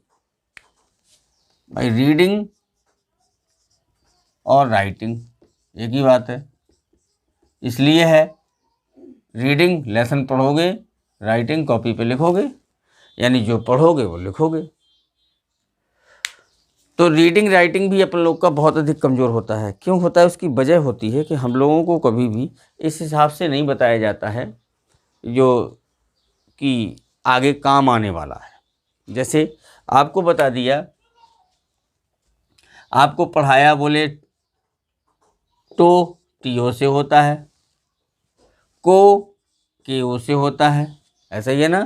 भाई रीडिंग और राइटिंग एक ही बात है, इसलिए है रीडिंग लेसन पढ़ोगे, राइटिंग कॉपी पे लिखोगे, यानी जो पढ़ोगे वो लिखोगे। तो रीडिंग राइटिंग भी अपन लोग का बहुत अधिक कमज़ोर होता है। क्यों होता है? उसकी वजह होती है कि हम लोगों को कभी भी इस हिसाब से नहीं बताया जाता है जो कि आगे काम आने वाला है। जैसे आपको बता दिया, आपको पढ़ाया, बोले तो टीओ से होता है, को केओ से होता है, ऐसा ही है ना।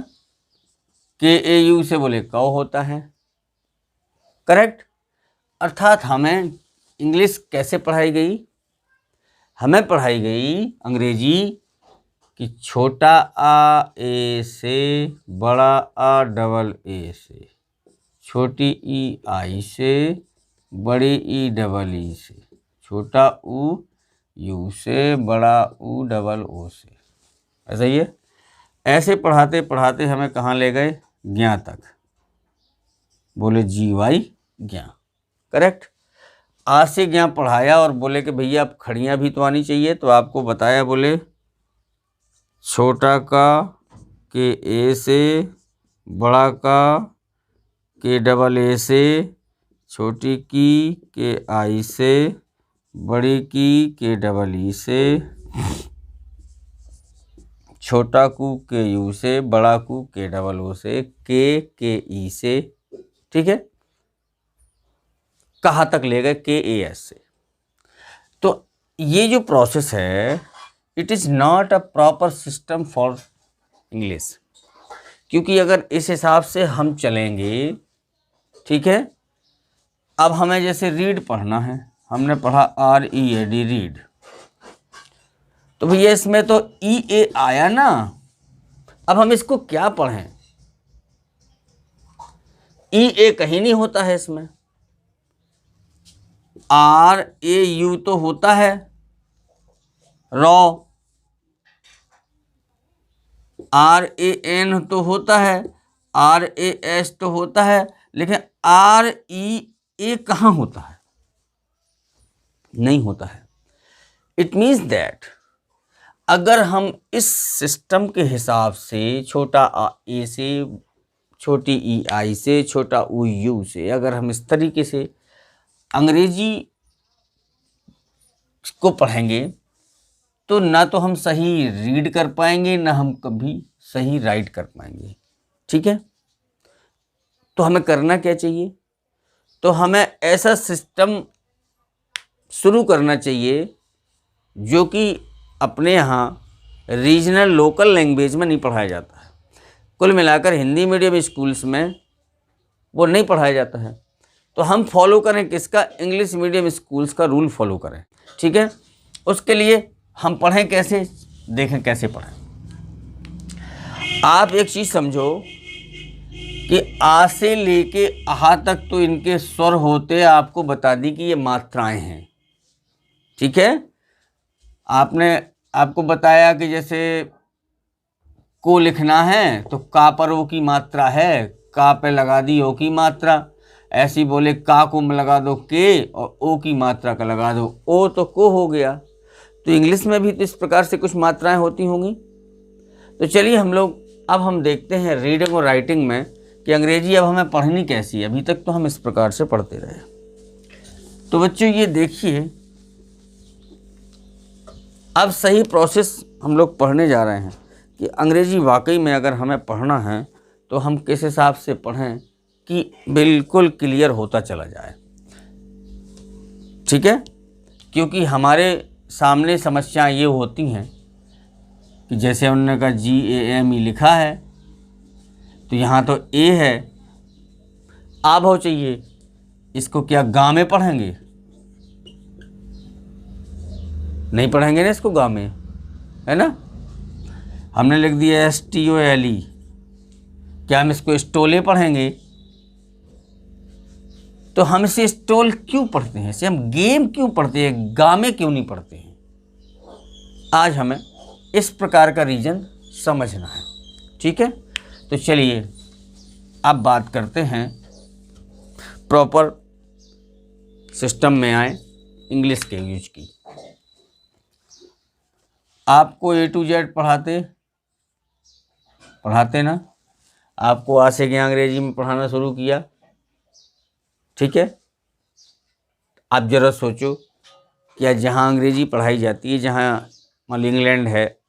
के ए यू से बोले कौ होता है, करेक्ट। अर्थात हमें इंग्लिश कैसे पढ़ाई गई? हमें पढ़ाई गई अंग्रेजी कि छोटा आ ए से बड़ा आ डबल ए से, छोटी ई आई से बड़ी ई डबल ई से, छोटा ऊ यू से बड़ा ऊ डबल ओ से, ऐसा ही है। ऐसे पढ़ाते पढ़ाते हमें कहाँ ले गए? ज्ञा तक। बोले जी वाई ज्ञा, करेक्ट। आज से ज्ञा पढ़ाया और बोले कि भैया अब खड़ियाँ भी तो आनी चाहिए, तो आपको बताया, बोले छोटा का के ए से, बड़ा का के डबल ए से, छोटी की के आई से, बड़ी की के डबल ई से, छोटा कू के यू से, बड़ा कू के डबल ओ से, के ई से, ठीक है। कहाँ तक ले गए? के ए एस से। तो ये जो प्रोसेस है, it is not a proper system for English. क्योंकि अगर इस हिसाब से हम चलेंगे, ठीक है। अब हमें जैसे रीड पढ़ना है, हमने पढ़ा READ रीड, तो भैया इसमें तो EA आया ना। अब हम इसको क्या पढ़ें? EA कहीं नहीं होता है इसमें, RAU तो होता है, रॉ, RAN तो होता है, RAS तो होता है, लेकिन REA कहाँ होता है? नहीं होता है। इट मीन्स दैट अगर हम इस सिस्टम के हिसाब से छोटा ए से, छोटी ई आई से, छोटा ऊ यू से, अगर हम इस तरीके से अंग्रेजी को पढ़ेंगे तो ना तो हम सही रीड कर पाएंगे, ना हम कभी सही राइट कर पाएंगे, ठीक है। तो हमें करना क्या चाहिए? तो हमें ऐसा सिस्टम शुरू करना चाहिए जो कि अपने यहाँ रीजनल लोकल लैंग्वेज में नहीं पढ़ाया जाता है। कुल मिलाकर हिंदी मीडियम स्कूल्स में वो नहीं पढ़ाया जाता है। तो हम फॉलो करें किसका? इंग्लिश मीडियम स्कूल्स का रूल फॉलो करें, ठीक है। उसके लिए हम पढ़ें कैसे? देखें कैसे पढ़ें। आप एक चीज़ समझो कि आ से लेके आहा तक तो इनके स्वर होते, आपको बता दी कि ये मात्राएं हैं, ठीक है। आपको बताया कि जैसे को लिखना है तो का पर ओ की मात्रा है, का पे लगा दी ओ की मात्रा। ऐसी बोले का को लगा दो के और ओ की मात्रा का लगा दो ओ, तो को हो गया। तो इंग्लिश में भी तो इस प्रकार से कुछ मात्राएं होती होंगी। तो चलिए अब हम देखते हैं रीडिंग और राइटिंग में कि अंग्रेजी अब हमें पढ़नी कैसी है। अभी तक तो हम इस प्रकार से पढ़ते रहे। तो बच्चों ये देखिए, अब सही प्रोसेस हम लोग पढ़ने जा रहे हैं कि अंग्रेजी वाकई में अगर हमें पढ़ना है तो हम किस हिसाब से पढ़ें कि बिल्कुल क्लियर होता चला जाए। ठीक है, क्योंकि हमारे सामने समस्याएं ये होती हैं कि जैसे उन्होंने कहा GAME लिखा है तो यहाँ तो ए है, आब हो चाहिए, इसको क्या गा में पढ़ेंगे? नहीं पढ़ेंगे ना इसको गा में, है ना। हमने लिख दिया STOLE, क्या हम इसको स्टोले पढ़ेंगे? तो हम इसे स्टोल क्यों पढ़ते हैं, इसे हम गेम क्यों पढ़ते हैं, गा में क्यों नहीं पढ़ते हैं? आज हमें इस प्रकार का रीज़न समझना है। ठीक है, तो चलिए अब बात करते हैं, प्रॉपर सिस्टम में आए इंग्लिश के यूज की। आपको A to Z पढ़ाते ना, आपको आज से क्या अंग्रेजी में पढ़ाना शुरू किया। ठीक है, आप ज़रा सोचो कि जहाँ अंग्रेजी पढ़ाई जाती है, जहाँ मान इंग्लैंड है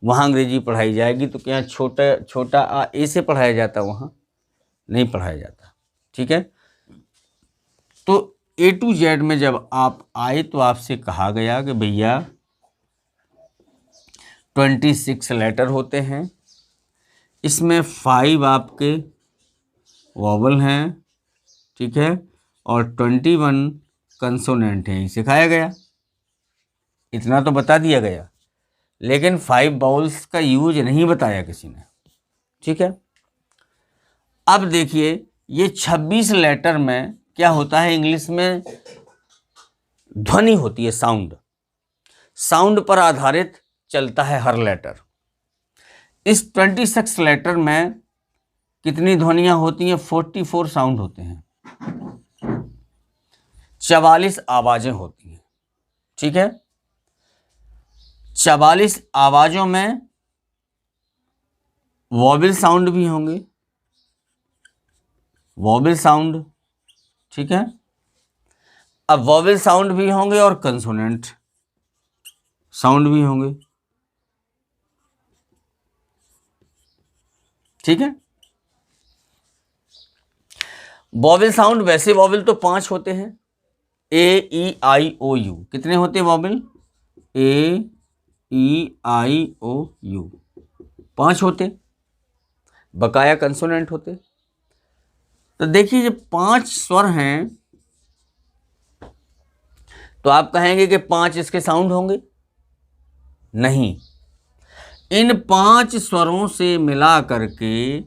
वहाँ अंग्रेजी पढ़ाई जाएगी, तो क्या छोटा आ ए से पढ़ाया जाता? वहाँ नहीं पढ़ाया जाता। ठीक है, तो A to Z में जब आप आए तो आपसे कहा गया कि भैया 26 लेटर होते हैं, इसमें 5 आपके वॉवल हैं, ठीक है, और 21 कंसोनेंट हैं, सिखाया गया, इतना तो बता दिया गया, लेकिन 5 बाउल्स का यूज नहीं बताया किसी ने। ठीक है, अब देखिए ये 26 लेटर में क्या होता है, इंग्लिश में ध्वनि होती है, साउंड पर आधारित चलता है हर लेटर। इस 26 लेटर में कितनी ध्वनियां होती हैं? 44 साउंड होते हैं, 44 आवाजें होती हैं। ठीक है, 44 आवाजों में वॉवेल साउंड भी होंगे, वॉवेल साउंड। ठीक है, अब वॉवेल साउंड भी होंगे और कंसोनेंट साउंड भी होंगे। ठीक है, वॉवेल साउंड, वैसे वॉवेल तो 5 होते हैं, AEIOU। कितने होते हैं वॉवेल? AEIOU 5 होते, बकाया कंसोनेंट होते। तो देखिए जब 5 स्वर हैं तो आप कहेंगे कि 5 इसके साउंड होंगे, नहीं, इन 5 स्वरों से मिला करके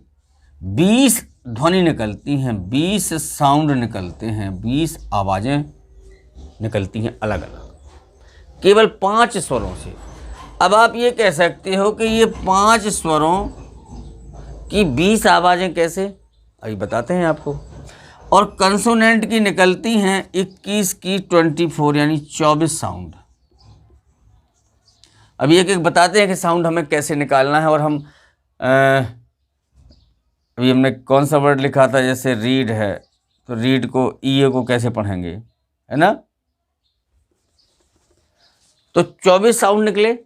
20 ध्वनि निकलती हैं, 20 साउंड निकलते हैं, 20 आवाजें निकलती हैं अलग अलग, केवल 5 स्वरों से। अब आप ये कह सकते हो कि ये 5 स्वरों की 20 आवाजें कैसे, अभी बताते हैं आपको। और कंसोनेंट की निकलती हैं 21 की 24, यानी 24 साउंड। अभी एक एक बताते हैं कि साउंड हमें कैसे निकालना है। और हम अभी हमने कौन सा वर्ड लिखा था, जैसे रीड है तो रीड को ईए को कैसे पढ़ेंगे, है ना। तो 24 साउंड निकले।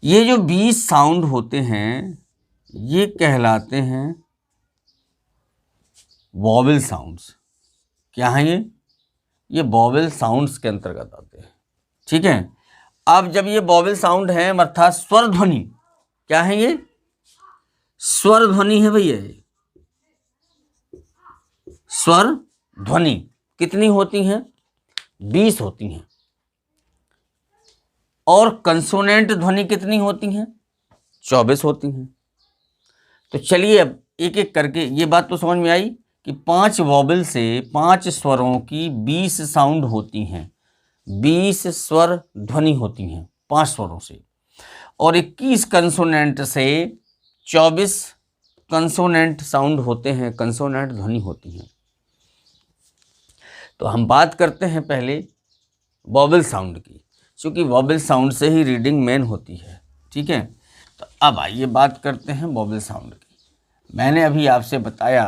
ये जो 20 साउंड होते हैं ये कहलाते हैं वॉवेल साउंड्स। क्या हैं ये वॉवेल साउंड्स के अंतर्गत आते हैं। ठीक है, अब जब ये वॉवेल साउंड है अर्थात स्वर ध्वनि, क्या है ये? स्वर ध्वनि है भैया। स्वर ध्वनि कितनी होती हैं? 20 होती हैं। और कंसोनेंट ध्वनि कितनी होती हैं? 24 होती हैं। तो चलिए अब एक एक करके, ये बात तो समझ में आई कि 5 वॉवेल से 5 स्वरों की 20 साउंड होती हैं, 20 स्वर ध्वनि होती हैं 5 स्वरों से, और 21 कंसोनेंट से 24 कंसोनेंट साउंड होते हैं, कंसोनेंट ध्वनि होती हैं। तो हम बात करते हैं पहले वॉवेल साउंड की, क्योंकि वॉवेल साउंड से ही रीडिंग मेन होती है। ठीक है, तो अब आइए बात करते हैं वॉवेल साउंड की। मैंने अभी आपसे बताया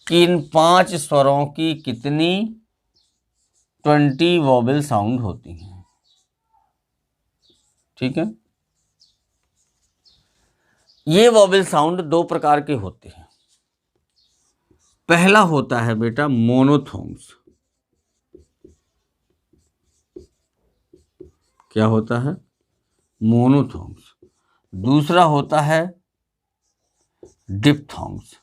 कि इन 5 स्वरों की कितनी 20 वॉवेल साउंड होती हैं। ठीक है, ये वॉवेल साउंड दो प्रकार के होते हैं। पहला होता है बेटा मोनोथोंग्स। क्या होता है? मोनोथोंग्स। दूसरा होता है डिप्थोंग्स।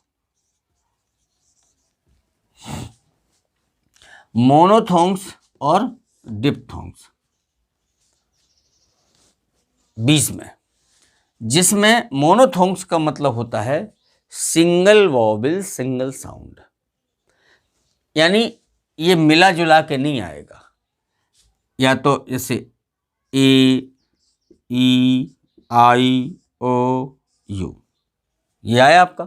मोनोथोंग्स और डिप्थोंग्स 20 में, जिसमें मोनोथोंग्स का मतलब होता है सिंगल वॉवेल सिंगल साउंड, यानी ये मिला जुला के नहीं आएगा। या तो जैसे ए, ई, आई, ओ, यू, ये आया आपका।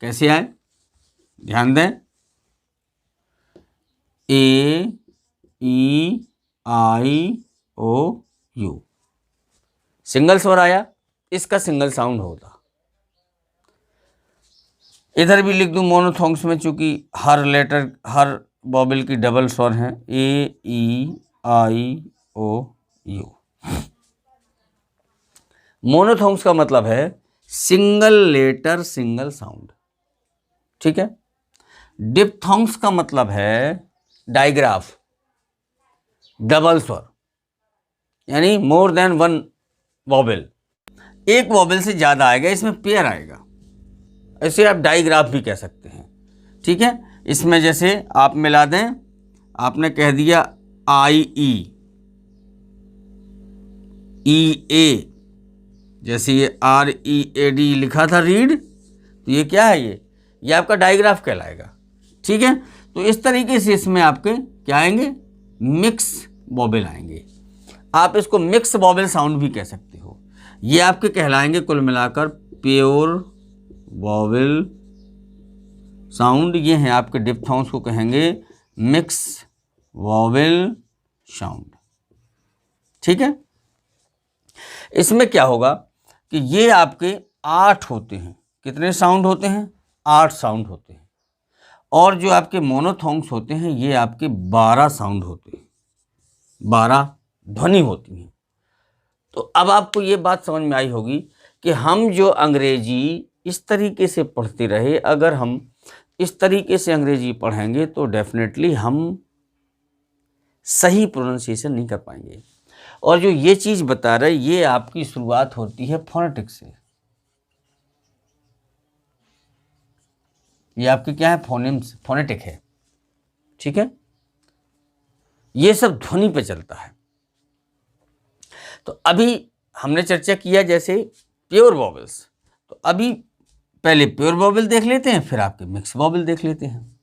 कैसे आए? ध्यान दें, ए, ई, आई, ओ, यू, सिंगल स्वर आया, इसका सिंगल साउंड होता। इधर भी लिख दूं मोनोथोंग्स में, चूंकि हर लेटर हर वॉवेल की डबल स्वर हैं, ए, ई, आई, ओ, यू। मोनोथोंग्स का मतलब है सिंगल लेटर सिंगल साउंड। ठीक है। डिप्थोंग्स का मतलब है डाइग्राफ, डबल स्वर, यानी मोर देन वन वॉवेल, एक वॉवेल से ज्यादा आएगा, इसमें पेयर आएगा। ऐसे आप डाइग्राफ भी कह सकते हैं। ठीक है। इसमें जैसे आप मिला दें, आपने कह दिया आई ई ए, जैसे ये READ लिखा था रीड, तो ये क्या है? ये आपका डाइग्राफ कहलाएगा। ठीक है। तो इस तरीके से इसमें आपके क्या आएंगे? मिक्स वॉवेल आएंगे। आप इसको मिक्स वॉवेल साउंड भी कह सकते हो। ये आपके कहलाएंगे कुल मिलाकर प्योर वॉवेल साउंड। ये हैं आपके डिप्थोंग्स को कहेंगे मिक्स वॉवेल साउंड। ठीक है। इसमें क्या होगा कि ये आपके 8 होते हैं। कितने साउंड होते हैं? 8 साउंड होते हैं। और जो आपके मोनोथोंग्स होते हैं ये आपके 12 साउंड होते हैं, 12 ध्वनि होती हैं। तो अब आपको ये बात समझ में आई होगी कि हम जो अंग्रेजी इस तरीके से पढ़ते रहे, अगर हम इस तरीके से अंग्रेजी पढ़ेंगे तो डेफिनेटली हम सही प्रोनाउंसिएशन नहीं कर पाएंगे। और जो ये चीज़ बता रहे, ये आपकी शुरुआत होती है फोनेटिक से। ये आपकी क्या है? फोनेम्स, फोनेटिक है। ठीक है। ये सब ध्वनि पे चलता है। तो अभी हमने चर्चा किया जैसे प्योर वॉवेल्स, तो अभी पहले प्योर वॉवेल देख लेते हैं, फिर आपके मिक्स वॉवेल देख लेते हैं।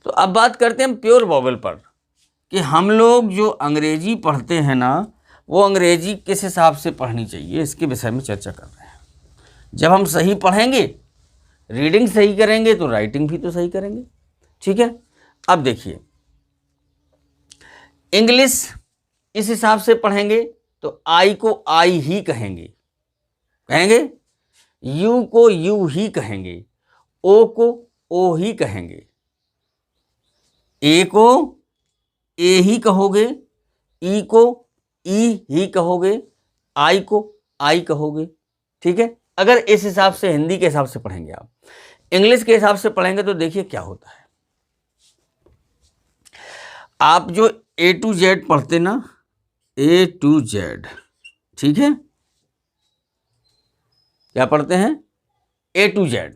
तो अब बात करते हैं प्योर वॉवेल पर, कि हम लोग जो अंग्रेजी पढ़ते हैं ना, वो अंग्रेजी किस हिसाब से पढ़नी चाहिए, इसके विषय में चर्चा कर रहे हैं। जब हम सही पढ़ेंगे, रीडिंग सही करेंगे, तो राइटिंग भी तो सही करेंगे। ठीक है। अब देखिए, इंग्लिश इस हिसाब से पढ़ेंगे तो आई को आई ही कहेंगे, यू को यू ही कहेंगे, ओ को ओ ही कहेंगे, ए को ए ही कहोगे, ई को ई ही कहोगे, आई को आई कहोगे। ठीक है। अगर इस हिसाब से हिंदी के हिसाब से पढ़ेंगे आप, इंग्लिश के हिसाब से पढ़ेंगे तो देखिए क्या होता है। आप जो A to Z पढ़ते ना, A to Z, ठीक है, क्या पढ़ते हैं? A to Z।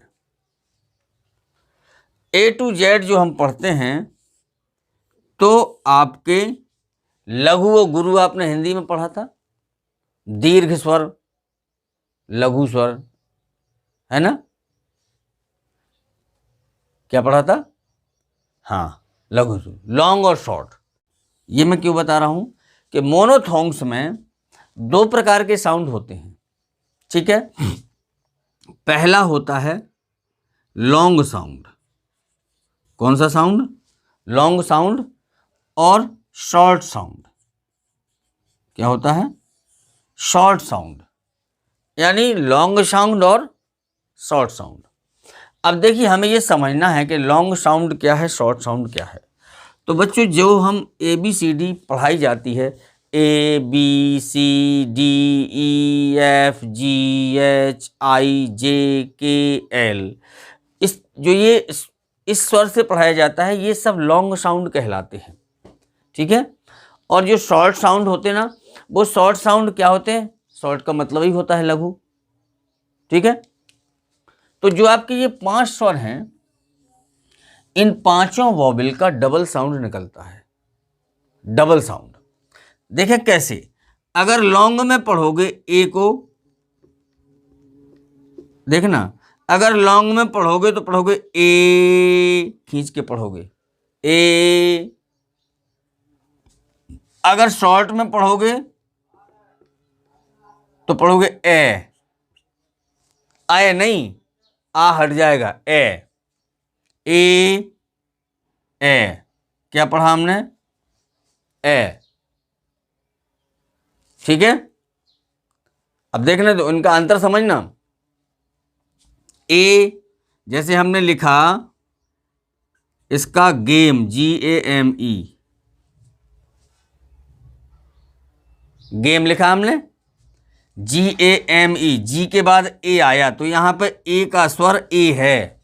A to Z जो हम पढ़ते हैं, तो आपके लघु व गुरु आपने हिंदी में पढ़ा था, दीर्घ स्वर, लघु स्वर, है ना? क्या पढ़ा था? हाँ, लघु स्वर, लॉन्ग और शॉर्ट। ये मैं क्यों बता रहा हूं कि मोनोथोंग्स में 2 प्रकार के साउंड होते हैं। ठीक है। पहला होता है लॉन्ग साउंड। कौन सा साउंड? Long sound. और शॉर्ट साउंड। क्या होता है? शॉर्ट साउंड, यानी लॉन्ग साउंड और शॉर्ट साउंड। अब देखिए, हमें ये समझना है कि लॉन्ग साउंड क्या है, शॉर्ट साउंड क्या है। तो बच्चों जो हम ABCD पढ़ाई जाती है, ABCDEFGHIJKL, इस स्वर से पढ़ाया जाता है, ये सब लॉन्ग साउंड कहलाते हैं। ठीक है। और जो शॉर्ट साउंड होते हैं ना, वो शॉर्ट साउंड क्या होते हैं? शॉर्ट का मतलब ही होता है लघु। ठीक है। तो जो आपके ये 5 स्वर हैं, इन 5 वॉवेल का डबल साउंड निकलता है। डबल साउंड देखें कैसे? अगर लॉन्ग में पढ़ोगे ए को, देखना, अगर लॉन्ग में पढ़ोगे तो पढ़ोगे ए, खींच के पढ़ोगे ए। अगर शॉर्ट में पढ़ोगे तो पढ़ोगे ए, आए नहीं, आ हट जाएगा, ए ए। क्या पढ़ा हमने? ए। ठीक है। अब देखना, तो उनका अंतर समझना। ए जैसे हमने लिखा इसका गेम, GAME, गेम लिखा हमने, GAME, जी के बाद ए आया, तो यहां पे ए का स्वर ए है।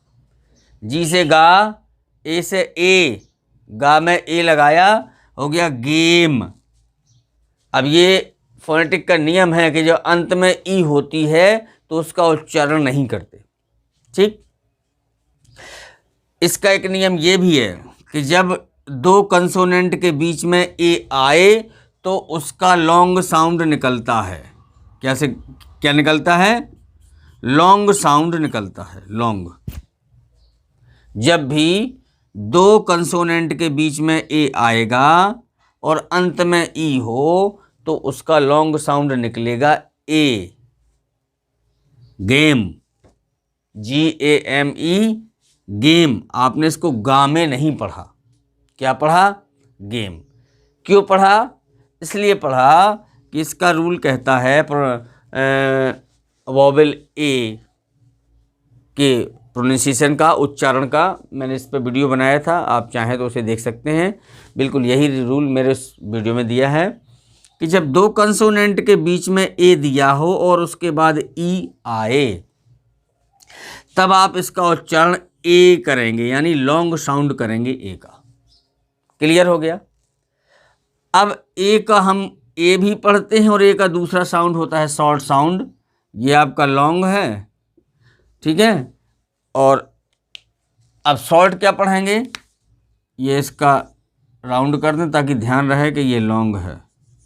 जी से गा, ए से ए, गा में ए लगाया, हो गया गेम। अब ये फोनेटिक का नियम है कि जो अंत में ई होती है तो उसका उच्चारण नहीं करते। ठीक। इसका एक नियम ये भी है कि जब 2 कंसोनेंट के बीच में ए आए तो उसका लॉन्ग साउंड निकलता है। क्या निकलता है? लॉन्ग साउंड निकलता है, लॉन्ग। जब भी 2 कंसोनेंट के बीच में ए आएगा और अंत में ई हो तो उसका लॉन्ग साउंड निकलेगा ए। Game, GAME, game. आपने इसको गा में नहीं पढ़ा। क्या पढ़ा? गेम। क्यों पढ़ा? इसलिए पढ़ा कि इसका रूल कहता है वॉवेल ए के प्रोनाउंसिएशन का, उच्चारण का। मैंने इस पर वीडियो बनाया था, आप चाहें तो उसे देख सकते हैं। बिल्कुल यही रूल मेरे उस वीडियो में दिया है कि जब 2 कंसोनेंट के बीच में ए दिया हो और उसके बाद ई आए, तब आप इसका उच्चारण ए करेंगे, यानी लॉन्ग साउंड करेंगे ए का। क्लियर हो गया? अब ए का हम ए भी पढ़ते हैं और ए का दूसरा साउंड होता है शॉर्ट साउंड। ये आपका लॉन्ग है। ठीक है। और अब शॉर्ट क्या पढ़ेंगे? ये इसका राउंड कर दें ताकि ध्यान रहे कि ये लॉन्ग है,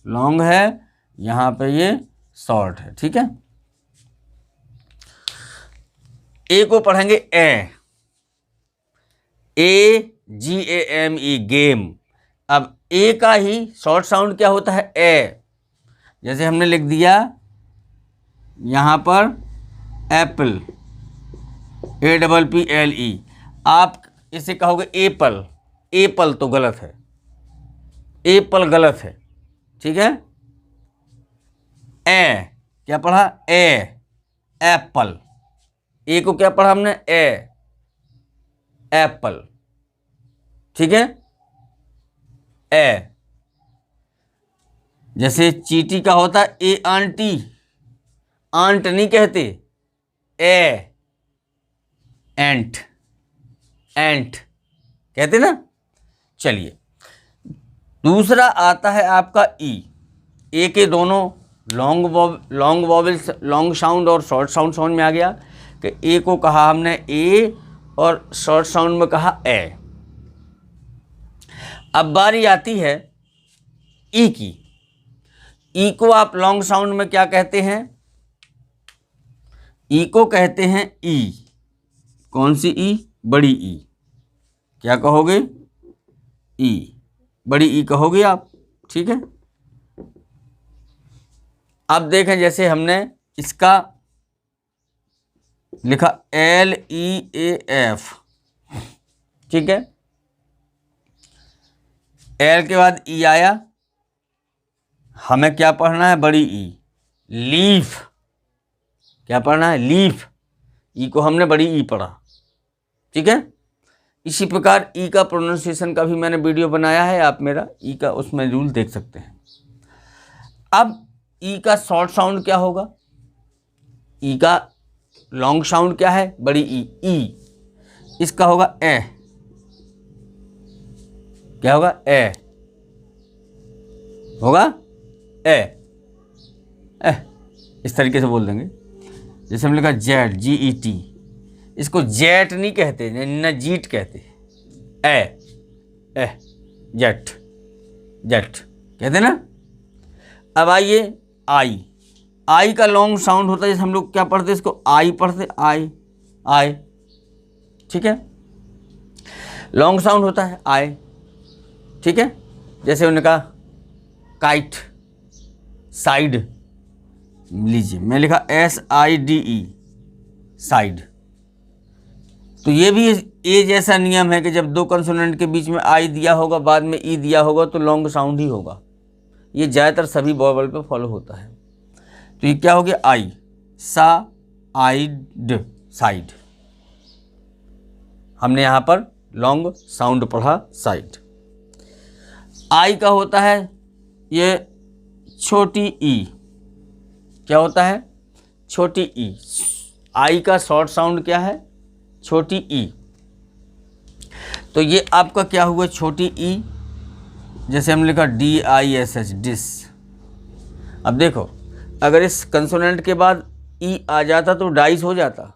लॉन्ग है, यहाँ पे ये शॉर्ट है। ठीक है। ए को पढ़ेंगे GAME, गेम। अब ए का ही शॉर्ट साउंड क्या होता है? ए। जैसे हमने लिख दिया यहाँ पर एप्पल, APPLE, आप इसे कहोगे एप्पल। एप्पल तो गलत है, एप्पल गलत है। ठीक है। ए क्या पढ़ा? एप्पल। ए को क्या पढ़ा हमने? एप्पल। ठीक है। ए। जैसे चींटी का होता है ए आंटी, आंट नहीं कहते, एंट, एंट कहते ना। चलिए, दूसरा आता है आपका ई। ए के दोनों लॉन्ग वॉवेल्स, लॉन्ग साउंड और शॉर्ट साउंड समझ में आ गया कि ए को कहा हमने ए और शॉर्ट साउंड में कहा ए। अब बारी आती है ई की। ई को आप लॉन्ग साउंड में क्या कहते हैं? ई को कहते हैं ई। कौन सी ई? बड़ी ई। क्या कहोगे? ई, बड़ी ई कहोगे आप। ठीक है। अब देखें, जैसे हमने इसका लिखा LEAF। ठीक है। एल के बाद ई आया, हमें क्या पढ़ना है? बड़ी ई, लीफ। क्या पढ़ना है? लीफ। ई को हमने बड़ी ई पढ़ा। ठीक है। इसी प्रकार ई का प्रोनाउंसिएशन का भी मैंने वीडियो बनाया है, आप मेरा ई का उसमें रूल देख सकते हैं। अब ई का शॉर्ट साउंड क्या होगा, ई का लॉन्ग साउंड क्या है, बड़ी ई, इसका होगा ए, क्या होगा, ए होगा, ए, इस तरीके से बोल देंगे। जैसे हम लिखा जेट, GET, इसको जेट नहीं कहते, न जीट कहते, ए जेट, जेट कहते ना। अब आइए आई का लॉन्ग साउंड होता है, जैसे हम लोग क्या पढ़ते, इसको आई पढ़ते, आई, ठीक है, लॉन्ग साउंड होता है आई, ठीक है। जैसे उन्होंने कहा काइट, साइड, लीजिए मैं लिखा SIDE, साइड। तो ये भी ए जैसा नियम है कि जब दो कंसोनेंट के बीच में आई दिया होगा, बाद में ई दिया होगा, तो लॉन्ग साउंड ही होगा। ये ज़्यादातर सभी वोवेल पे फॉलो होता है। तो ये क्या हो गया, आई, सा, आइड, साइड। हमने यहाँ पर लॉन्ग साउंड पढ़ा, साइड। आई का होता है ये छोटी ई, क्या होता है, छोटी ई। आई का शॉर्ट साउंड क्या है, छोटी ई। तो ये आपका क्या हुआ, छोटी ई। जैसे हमने लिखा DISH, डिस। अब देखो, अगर इस कंसोनेंट के बाद ई आ जाता तो डाइस हो जाता।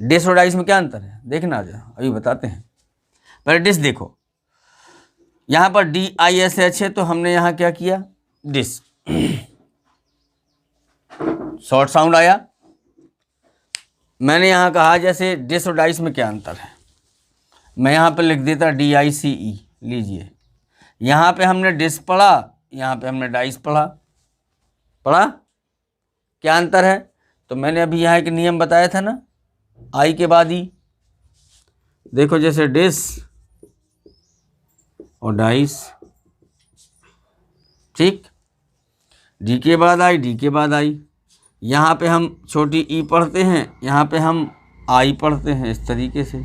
डिस और डाइस में क्या अंतर है, देखना आ जाए, अभी बताते हैं। पहले डिस देखो, यहाँ पर DISH है, तो हमने यहाँ क्या किया, डिस, शॉर्ट साउंड आया। मैंने यहाँ कहा जैसे डिस और डाइस में क्या अंतर है, मैं यहाँ पे लिख देता DICE, लीजिए। यहाँ पे हमने डिस पढ़ा, यहाँ पे हमने डाइस पढ़ा, क्या अंतर है। तो मैंने अभी यहाँ एक नियम बताया था ना, आई के बाद ई। देखो जैसे डिस और डाइस, ठीक, डी के बाद आई, डी के बाद आई। यहाँ पे हम छोटी ई पढ़ते हैं, यहाँ पे हम आई पढ़ते हैं, इस तरीके से।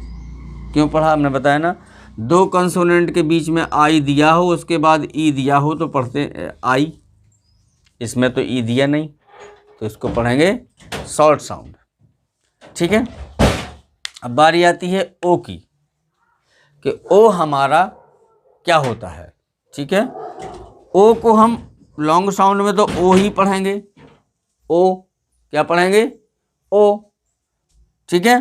क्यों पढ़ा, हमने बताया ना, दो कंसोनेंट के बीच में आई दिया हो, उसके बाद ई दिया हो, तो पढ़ते आई। इसमें तो ई दिया नहीं, तो इसको पढ़ेंगे शॉर्ट साउंड, ठीक है। अब बारी आती है ओ की, कि ओ हमारा क्या होता है, ठीक है। ओ को हम लॉन्ग साउंड में तो ओ ही पढ़ेंगे, ओ क्या पढ़ेंगे, ओ, ठीक है,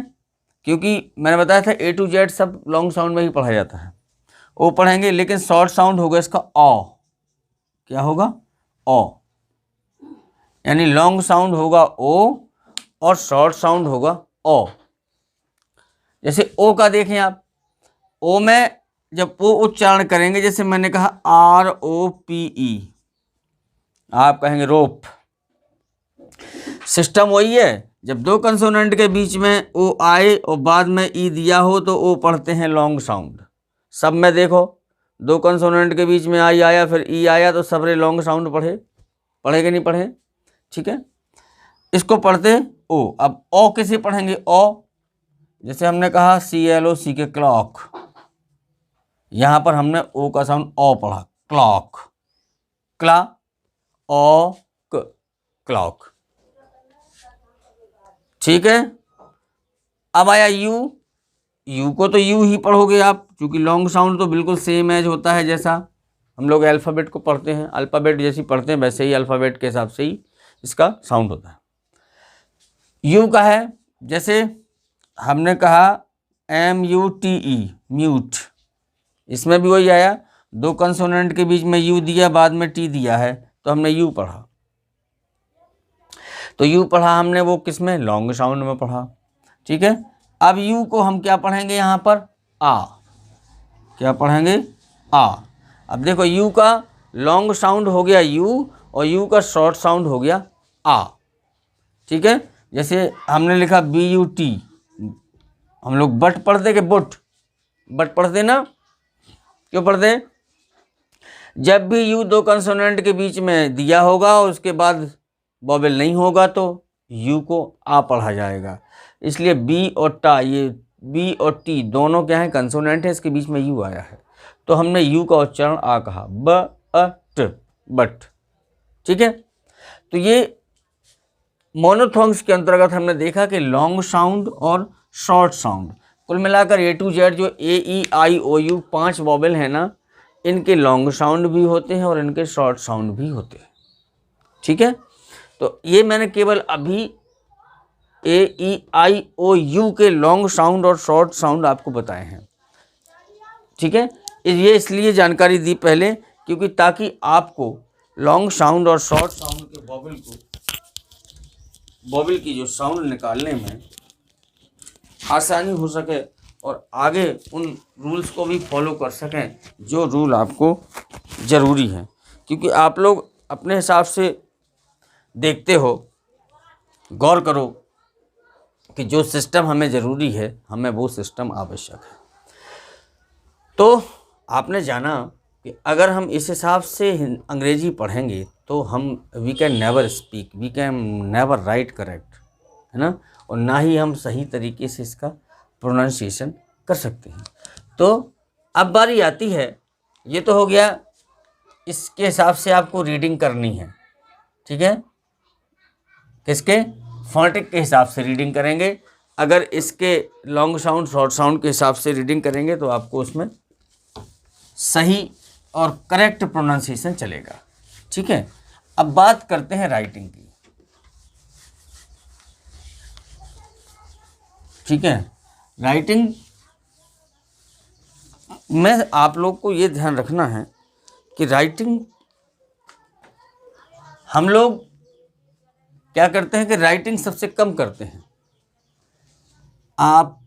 क्योंकि मैंने बताया था A to Z सब लॉन्ग साउंड में ही पढ़ा जाता है, ओ पढ़ेंगे। लेकिन शॉर्ट साउंड होगा इसका ओ, क्या होगा, ओ, यानी लॉन्ग साउंड होगा ओ और शॉर्ट साउंड होगा ओ। जैसे ओ का देखें आप, ओ में जब ओ उच्चारण करेंगे, जैसे मैंने कहा ROPE, आप कहेंगे रोप। सिस्टम वही है, जब दो कंसोनेंट के बीच में ओ आए और बाद में ई दिया हो, तो ओ पढ़ते हैं लॉन्ग साउंड। सब में देखो, दो कंसोनेंट के बीच में आई आया, फिर ई आया, तो सबरे लॉन्ग साउंड पढ़े कि नहीं पढ़े, ठीक है। इसको पढ़ते ओ। अब ओ किसे पढ़ेंगे, ओ, जैसे हमने कहा CLOC के क्लॉक, यहाँ पर हमने ओ का साउंड ओ पढ़ा, क्लॉक, क्ला, ओ, क्लॉक, ठीक है। अब आया यू, यू को तो यू ही पढ़ोगे आप, क्योंकि लॉन्ग साउंड तो बिल्कुल सेम एज होता है, जैसा हम लोग अल्फ़ाबेट को पढ़ते हैं, अल्फ़ाबेट जैसी पढ़ते हैं, वैसे ही अल्फ़ाबेट के हिसाब से ही इसका साउंड होता है। यू का है, जैसे हमने कहा MUTE, म्यूट, इसमें भी वही आया, दो कंसोनेंट के बीच में यू दिया, बाद में टी दिया है, तो हमने यू पढ़ा। तो यू पढ़ा हमने, वो किस में, लॉन्ग साउंड में पढ़ा, ठीक है। अब यू को हम क्या पढ़ेंगे, यहाँ पर आ, क्या पढ़ेंगे, आ। अब देखो, यू का लॉन्ग साउंड हो गया यू, और यू का शॉर्ट साउंड हो गया आ, ठीक है। जैसे हमने लिखा BUT, हम लोग बट पढ़ते कि बुट, बट पढ़ते ना, क्यों पढ़ते, जब भी यू दो कंसोनेंट के बीच में दिया होगा और उसके बाद वोवेल नहीं होगा, तो यू को आ पढ़ा जाएगा। इसलिए बी और टा, ये बी और टी दोनों क्या है, कंसोनेंट है, इसके बीच में यू आया है, तो हमने यू का उच्चारण आ कहा, बट। ठीक है, तो ये मोनोथोंग्स के अंतर्गत हमने देखा कि लॉन्ग साउंड और शॉर्ट साउंड, कुल मिलाकर ए टू जेड जो ए ई आई ओ यू 5 वॉवेल हैं ना, इनके लॉन्ग साउंड भी होते हैं और इनके शॉर्ट साउंड भी होते हैं। ठीक है, तो ये मैंने केवल अभी ए ई आई ओ यू के लॉन्ग साउंड और शॉर्ट साउंड आपको बताए हैं। ठीक है, ये इसलिए जानकारी दी पहले क्योंकि ताकि आपको लॉन्ग साउंड और शॉर्ट साउंड के वॉवेल की जो साउंड निकालने में आसानी हो सके और आगे उन रूल्स को भी फॉलो कर सकें जो रूल आपको ज़रूरी है, क्योंकि आप लोग अपने हिसाब से देखते हो, गौर करो कि जो सिस्टम हमें ज़रूरी है हमें वो सिस्टम आवश्यक है। तो आपने जाना कि अगर हम इस हिसाब से अंग्रेजी पढ़ेंगे तो हम we can never speak, we can never write correct, है ना, और ना ही हम सही तरीके से इसका प्रोनाउंसिएशन कर सकते हैं। तो अब बारी आती है, ये तो हो गया, इसके हिसाब से आपको रीडिंग करनी है। ठीक है, किसके, फोनेटिक के हिसाब से रीडिंग करेंगे। अगर इसके लॉन्ग साउंड शॉर्ट साउंड के हिसाब से रीडिंग करेंगे तो आपको उसमें सही और करेक्ट प्रोनाउंसिएशन चलेगा। ठीक है, अब बात करते हैं राइटिंग की। ठीक है, राइटिंग में आप लोग को ये ध्यान रखना है कि राइटिंग हम लोग क्या करते हैं कि राइटिंग सबसे कम करते हैं। आप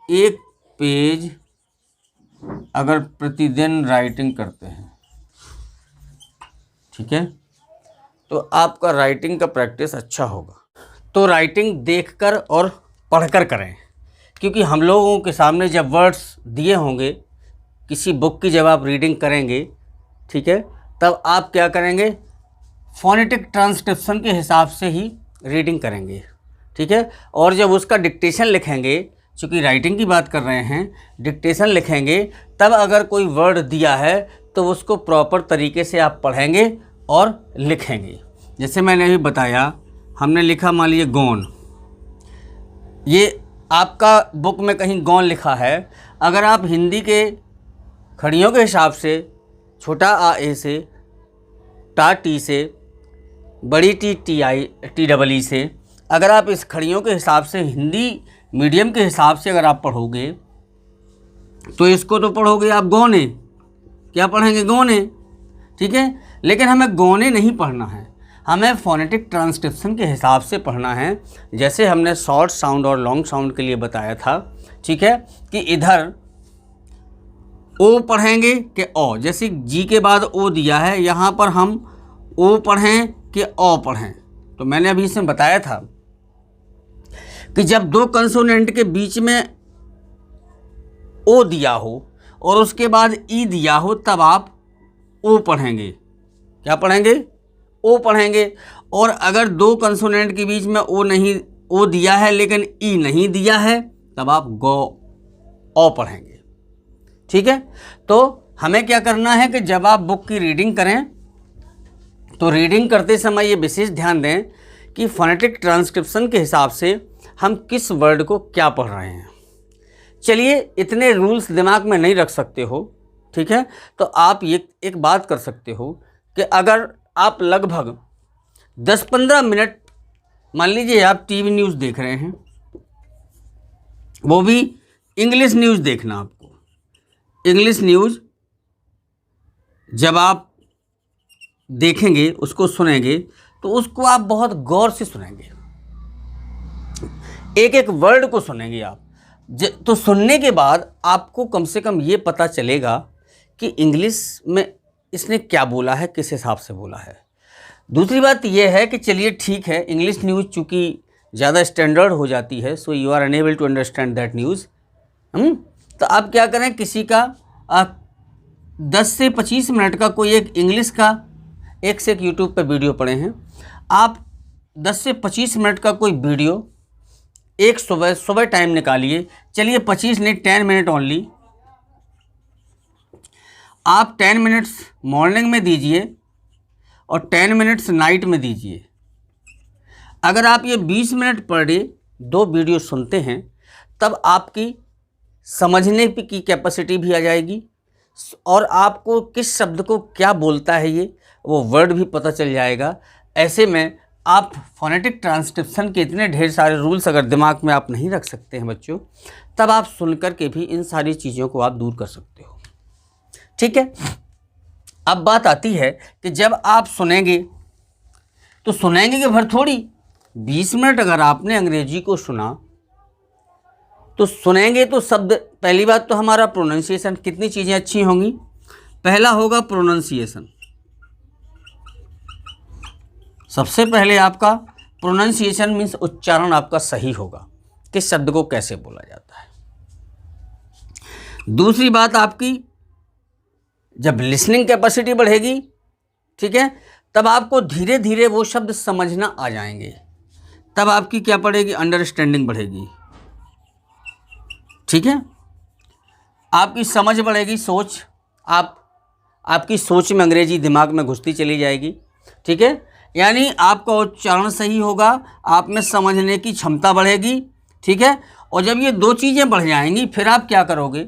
एक पेज अगर प्रतिदिन राइटिंग करते हैं, ठीक है, तो आपका राइटिंग का प्रैक्टिस अच्छा होगा। तो राइटिंग देखकर और पढ़कर करें, क्योंकि हम लोगों के सामने जब वर्ड्स दिए होंगे किसी बुक की, जब आप रीडिंग करेंगे, ठीक है, तब आप क्या करेंगे, फोनेटिक ट्रांसक्रिप्शन के हिसाब से ही रीडिंग करेंगे। ठीक है, और जब उसका डिक्टेशन लिखेंगे, चूँकि राइटिंग की बात कर रहे हैं, डिक्टेशन लिखेंगे, तब अगर कोई वर्ड दिया है तो उसको प्रॉपर तरीके से आप पढ़ेंगे और लिखेंगे। जैसे मैंने अभी बताया, हमने लिखा मान लीजिए गॉन, ये आपका बुक में कहीं गॉन लिखा है, अगर आप हिंदी के खड़ियों के हिसाब से छोटा आ ए से, टा टी से, बड़ी T T I T double E से, अगर आप इस खड़ियों के हिसाब से हिंदी मीडियम के हिसाब से अगर आप पढ़ोगे तो इसको तो पढ़ोगे आप गौने, क्या पढ़ेंगे, गौने। ठीक है, लेकिन हमें गौने नहीं पढ़ना है, हमें फोनेटिक ट्रांसक्रिप्शन के हिसाब से पढ़ना है। जैसे हमने शॉर्ट साउंड और लॉन्ग साउंड के लिए बताया था, ठीक है, कि इधर ओ पढ़ेंगे कि ओ, जैसे जी के बाद ओ दिया है, यहाँ पर हम ओ पढ़ें कि ओ पढ़ें। तो मैंने अभी इसमें बताया था कि जब दो कंसोनेंट के बीच में ओ दिया हो और उसके बाद ई दिया हो, तब आप ओ पढ़ेंगे, क्या पढ़ेंगे, ओ पढ़ेंगे। और अगर दो कंसोनेंट के बीच में ओ नहीं, ओ दिया है लेकिन ई नहीं दिया है, तब आप गो ओ पढ़ेंगे। ठीक है, तो हमें क्या करना है कि जब आप बुक की रीडिंग करें तो रीडिंग करते समय ये विशेष ध्यान दें कि फोनेटिक ट्रांसक्रिप्शन के हिसाब से हम किस वर्ड को क्या पढ़ रहे हैं। चलिए, इतने रूल्स दिमाग में नहीं रख सकते हो, ठीक है, तो आप ये एक बात कर सकते हो कि अगर आप लगभग 10-15 मिनट, मान लीजिए आप टीवी न्यूज़ देख रहे हैं, वो भी इंग्लिश न्यूज़ देखना। आपको इंग्लिश न्यूज़ जब आप देखेंगे, उसको सुनेंगे, तो उसको आप बहुत गौर से सुनेंगे, एक एक वर्ड को सुनेंगे आप। तो सुनने के बाद आपको कम से कम ये पता चलेगा कि इंग्लिश में इसने क्या बोला है, किस हिसाब से बोला है। दूसरी बात यह है कि चलिए ठीक है, इंग्लिश न्यूज़ चूँकि ज़्यादा स्टैंडर्ड हो जाती है, so you are unable to understand that news. तो आप क्या करें, किसी का 10 से 25 मिनट का कोई एक इंग्लिश का एक से एक यूट्यूब पे वीडियो पड़े हैं, आप 10 से 25 मिनट का कोई वीडियो एक सुबह टाइम निकालिए, चलिए 25 नहीं 10 मिनट ओनली, आप 10 मिनट्स मॉर्निंग में दीजिए और 10 मिनट्स नाइट में दीजिए। अगर आप ये 20 मिनट पर डे 2 वीडियो सुनते हैं, तब आपकी समझने की कैपेसिटी भी आ जाएगी और आपको किस शब्द को क्या बोलता है ये वो वर्ड भी पता चल जाएगा। ऐसे में आप फोनेटिक ट्रांसक्रिप्शन के इतने ढेर सारे रूल्स अगर दिमाग में आप नहीं रख सकते हैं बच्चों, तब आप सुनकर के भी इन सारी चीज़ों को आप दूर कर सकते हो। ठीक है, अब बात आती है कि जब आप सुनेंगे तो सुनेंगे कि भर थोड़ी 20 मिनट अगर आपने अंग्रेजी को सुना तो सुनेंगे तो शब्द, पहली बात तो हमारा प्रोनाउंसिएशन, कितनी चीज़ें अच्छी होंगी। पहला होगा प्रोनाउंसिएशन, सबसे पहले आपका प्रोनाउंसिएशन मीन्स उच्चारण आपका सही होगा, किस शब्द को कैसे बोला जाता है। दूसरी बात आपकी जब लिसनिंग कैपेसिटी बढ़ेगी, ठीक है, तब आपको धीरे धीरे वो शब्द समझना आ जाएंगे, तब आपकी क्या बढ़ेगी, अंडरस्टैंडिंग बढ़ेगी। ठीक है, आपकी समझ बढ़ेगी, सोच, आपकी सोच में अंग्रेजी दिमाग में घुसती चली जाएगी। ठीक है, यानी आपका उच्चारण सही होगा, आप में समझने की क्षमता बढ़ेगी। ठीक है, और जब ये 2 चीज़ें बढ़ जाएंगी फिर आप क्या करोगे,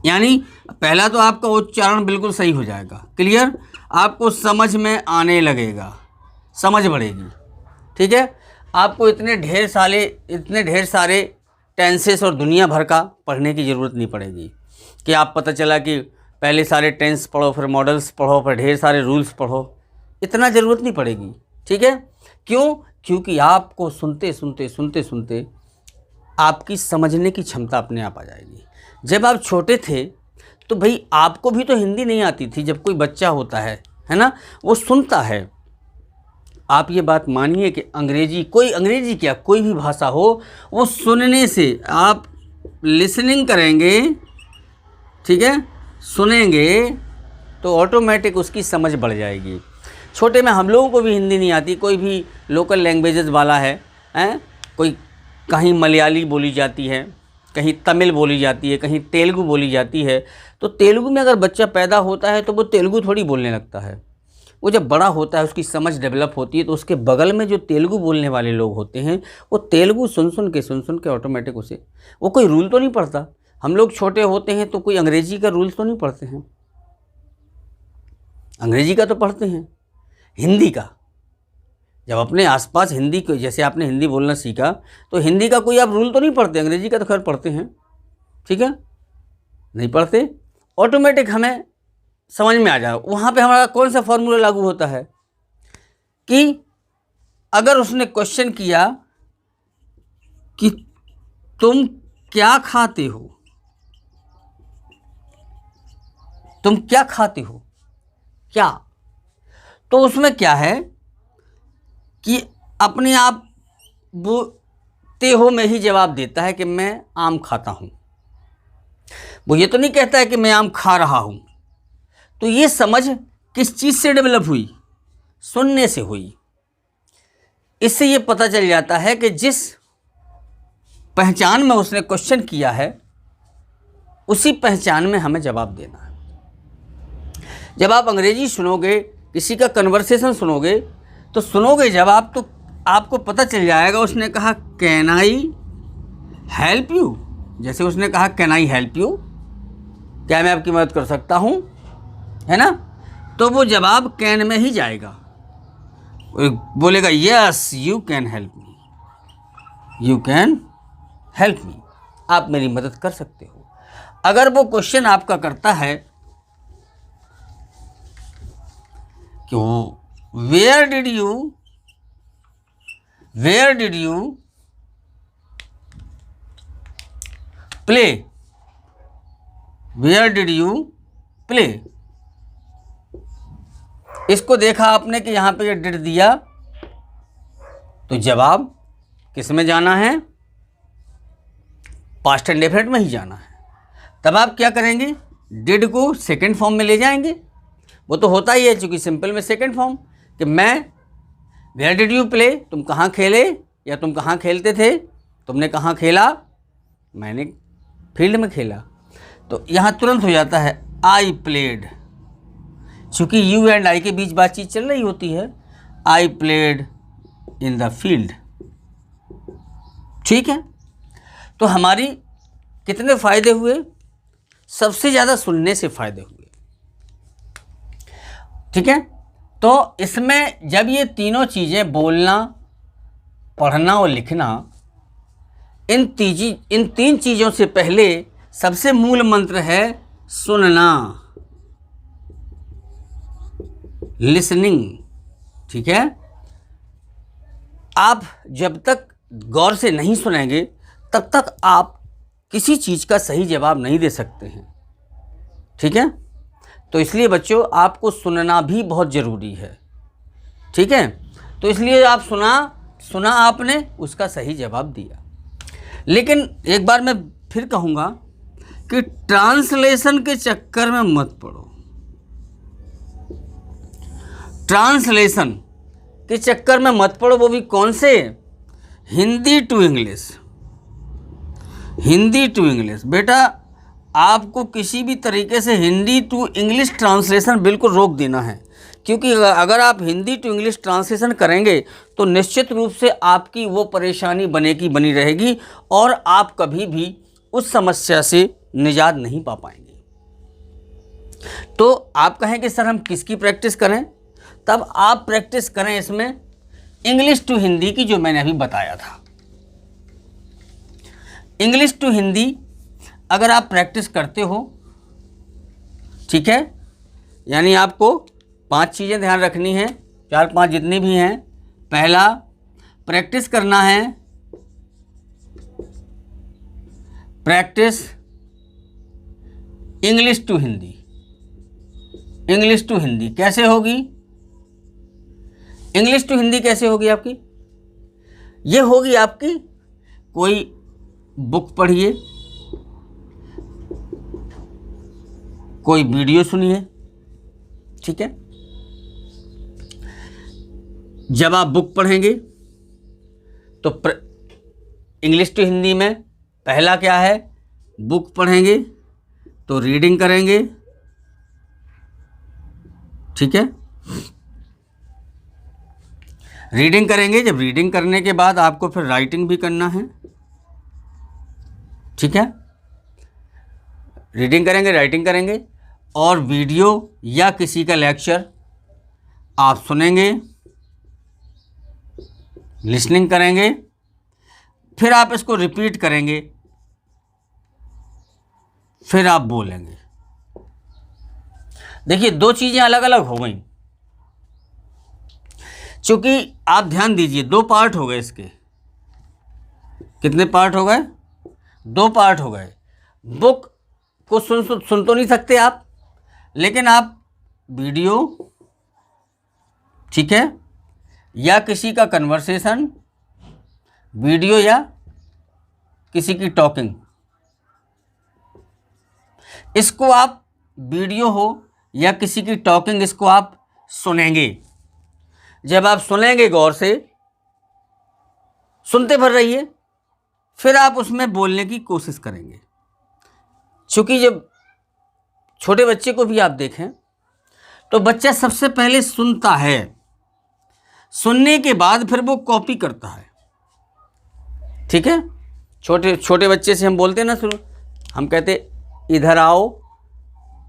यानी पहला तो आपका उच्चारण बिल्कुल सही हो जाएगा, क्लियर, आपको समझ में आने लगेगा, समझ बढ़ेगी। ठीक है, आपको इतने ढेर सारे टेंसेस और दुनिया भर का पढ़ने की ज़रूरत नहीं पड़ेगी कि आप पता चला कि पहले सारे टेंस पढ़ो, फिर मॉडल्स पढ़ो, फिर ढेर सारे रूल्स पढ़ो, इतना ज़रूरत नहीं पड़ेगी। ठीक है, क्यों, क्योंकि आपको सुनते सुनते आपकी समझने की क्षमता अपने आप आ जाएगी। जब आप छोटे थे तो भाई आपको भी तो हिंदी नहीं आती थी, जब कोई बच्चा होता है ना, वो सुनता है। आप ये बात मानिए कि अंग्रेजी क्या कोई भी भाषा हो, वो सुनने से, आप लिसनिंग करेंगे, ठीक है, सुनेंगे तो ऑटोमेटिक उसकी समझ बढ़ जाएगी। छोटे में हम लोगों को भी हिंदी नहीं आती, कोई भी लोकल लैंग्वेजेस वाला है, कोई कहीं मलयाली बोली जाती है, कहीं तमिल बोली जाती है, कहीं तेलुगु बोली जाती है, तो तेलुगु में अगर बच्चा पैदा होता है तो वो तेलुगु थोड़ी बोलने लगता है। वो जब बड़ा होता है, उसकी समझ डेवलप होती है, तो उसके बगल में जो तेलुगु बोलने वाले लोग होते हैं, वो तेलुगु सुन सुन के ऑटोमेटिक उसे, वो कोई रूल तो नहीं पढ़ता। हम लोग छोटे होते हैं तो कोई अंग्रेजी का रूल्स तो नहीं पढ़ते हैं, अंग्रेजी का तो पढ़ते हैं, हिंदी का। जब अपने आसपास हिंदी को, जैसे आपने हिंदी बोलना सीखा तो हिंदी का कोई आप रूल तो नहीं पढ़ते, अंग्रेजी का तो खैर पढ़ते हैं। ठीक है, नहीं पढ़ते, ऑटोमेटिक हमें समझ में आ जाए। वहाँ पे हमारा कौन सा फॉर्मूला लागू होता है कि अगर उसने क्वेश्चन किया कि तुम क्या खाते हो, तुम क्या खाते हो, क्या, तो उसमें क्या है कि अपने आप वो हो में ही जवाब देता है कि मैं आम खाता हूँ। वो ये तो नहीं कहता है कि मैं आम खा रहा हूँ। तो ये समझ किस चीज़ से डेवलप हुई, सुनने से हुई। इससे ये पता चल जाता है कि जिस पहचान में उसने क्वेश्चन किया है उसी पहचान में हमें जवाब देना है। जब आप अंग्रेजी सुनोगे, किसी का कन्वर्सेशन सुनोगे, तो सुनोगे जब आप, तो आपको पता चल जाएगा उसने कहा कैन आई हेल्प यू, जैसे उसने कहा कैन आई हेल्प यू, क्या मैं आपकी मदद कर सकता हूँ, है ना, तो वो जवाब कैन में ही जाएगा, बोलेगा yes you can help me, you can help me, आप मेरी मदद कर सकते हो। अगर वो क्वेश्चन आपका करता है कि where did you play, where did you play, इसको देखा आपने कि यहाँ पे ये डिड दिया, तो जवाब किस में जाना है, पास्ट एंड डेफिनेट में ही जाना है। तब आप क्या करेंगे, डिड को सेकंड फॉर्म में ले जाएंगे। वो तो होता ही है, चूंकि सिंपल में सेकंड फॉर्म कि मैं, वेयर डिड यू प्ले, तुम कहाँ खेले, या तुम कहाँ खेलते थे? तुमने कहाँ खेला? मैंने फील्ड में खेला। तो यहाँ तुरंत हो जाता है आई प्लेड, चूँकि यू एंड आई के बीच बातचीत चल रही होती है। I played in the field. ठीक है, तो हमारी कितने फ़ायदे हुए? सबसे ज़्यादा सुनने से फ़ायदे हुए। ठीक है, तो इसमें जब ये तीनों चीज़ें, बोलना, पढ़ना और लिखना, इन तीन चीज़ों से पहले सबसे मूल मंत्र है सुनना, लिसनिंग। ठीक है, आप जब तक गौर से नहीं सुनेंगे तब तक आप किसी चीज़ का सही जवाब नहीं दे सकते हैं। ठीक है, तो इसलिए बच्चों आपको सुनना भी बहुत ज़रूरी है। ठीक है, तो इसलिए आप सुना आपने, उसका सही जवाब दिया। लेकिन एक बार मैं फिर कहूँगा कि ट्रांसलेशन के चक्कर में मत पड़ो। ट्रांसलेशन के चक्कर में मत पड़ो, वो भी कौन से? Hindi to English. Hindi to English. बेटा आपको किसी भी तरीके से हिंदी टू इंग्लिश ट्रांसलेशन बिल्कुल रोक देना है, क्योंकि अगर आप हिंदी टू इंग्लिश ट्रांसलेशन करेंगे तो निश्चित रूप से आपकी वो परेशानी बनी रहेगी और आप कभी भी उस समस्या से निजात नहीं पा पाएंगे। तो आप कहें कि सर हम किसकी प्रैक्टिस करें? तब आप प्रैक्टिस करें इसमें इंग्लिश टू हिंदी की, जो मैंने अभी बताया था। इंग्लिश टू हिंदी अगर आप प्रैक्टिस करते हो, ठीक है, यानी आपको 5 चीज़ें ध्यान रखनी हैं, 4-5 जितनी भी हैं। पहला, प्रैक्टिस करना है, practice English to Hindi. English to Hindi कैसे होगी? इंग्लिश टू हिंदी कैसे होगी आपकी? ये होगी आपकी, कोई बुक पढ़िए, कोई वीडियो सुनिए। ठीक है, जब आप बुक पढ़ेंगे तो इंग्लिश टू हिंदी में पहला क्या है? बुक पढ़ेंगे तो रीडिंग करेंगे। ठीक है, रीडिंग करेंगे। जब रीडिंग करने के बाद आपको फिर राइटिंग भी करना है। ठीक है, रीडिंग करेंगे, राइटिंग करेंगे, और वीडियो या किसी का लेक्चर आप सुनेंगे, लिसनिंग करेंगे, फिर आप इसको रिपीट करेंगे, फिर आप बोलेंगे। देखिए 2 चीज़ें अलग अलग हो गई, क्योंकि आप ध्यान दीजिए 2 पार्ट हो गए इसके। कितने पार्ट हो गए? 2 पार्ट हो गए। बुक को सुन तो नहीं सकते आप, लेकिन आप वीडियो, ठीक है, या किसी का कन्वर्सेशन, वीडियो या किसी की टॉकिंग, इसको आप वीडियो हो या किसी की टॉकिंग, इसको आप सुनेंगे। जब आप सुनेंगे गौर से, सुनते भर रहिए, फिर आप उसमें बोलने की कोशिश करेंगे। क्योंकि जब छोटे बच्चे को भी आप देखें तो बच्चा सबसे पहले सुनता है, सुनने के बाद फिर वो कॉपी करता है। ठीक है, छोटे बच्चे से हम बोलते हैं ना, सुनो, हम कहते इधर आओ,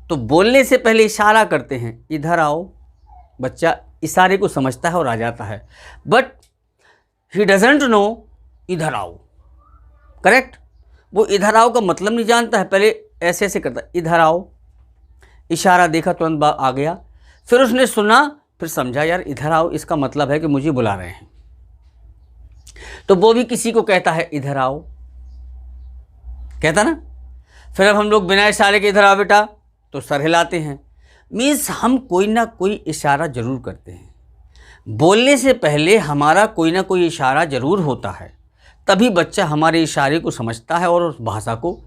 तो बोलने से पहले इशारा करते हैं, इधर आओ। बच्चा इशारे को समझता है और आ जाता है, बट ही डजंट नो इधर आओ। करेक्ट, वो इधर आओ का मतलब नहीं जानता है, पहले ऐसे ऐसे करता है, इधर आओ, इशारा देखा तुरंत आ गया, फिर उसने सुना, फिर समझा यार इधर आओ इसका मतलब है कि मुझे बुला रहे हैं, तो वो भी किसी को कहता है इधर आओ, कहता ना। फिर अब हम लोग बिना इशारे के इधर आओ बेटा, तो सर हिलाते हैं। मीन्स हम कोई ना कोई इशारा ज़रूर करते हैं। बोलने से पहले हमारा कोई ना कोई इशारा ज़रूर होता है, तभी बच्चा हमारे इशारे को समझता है और उस भाषा को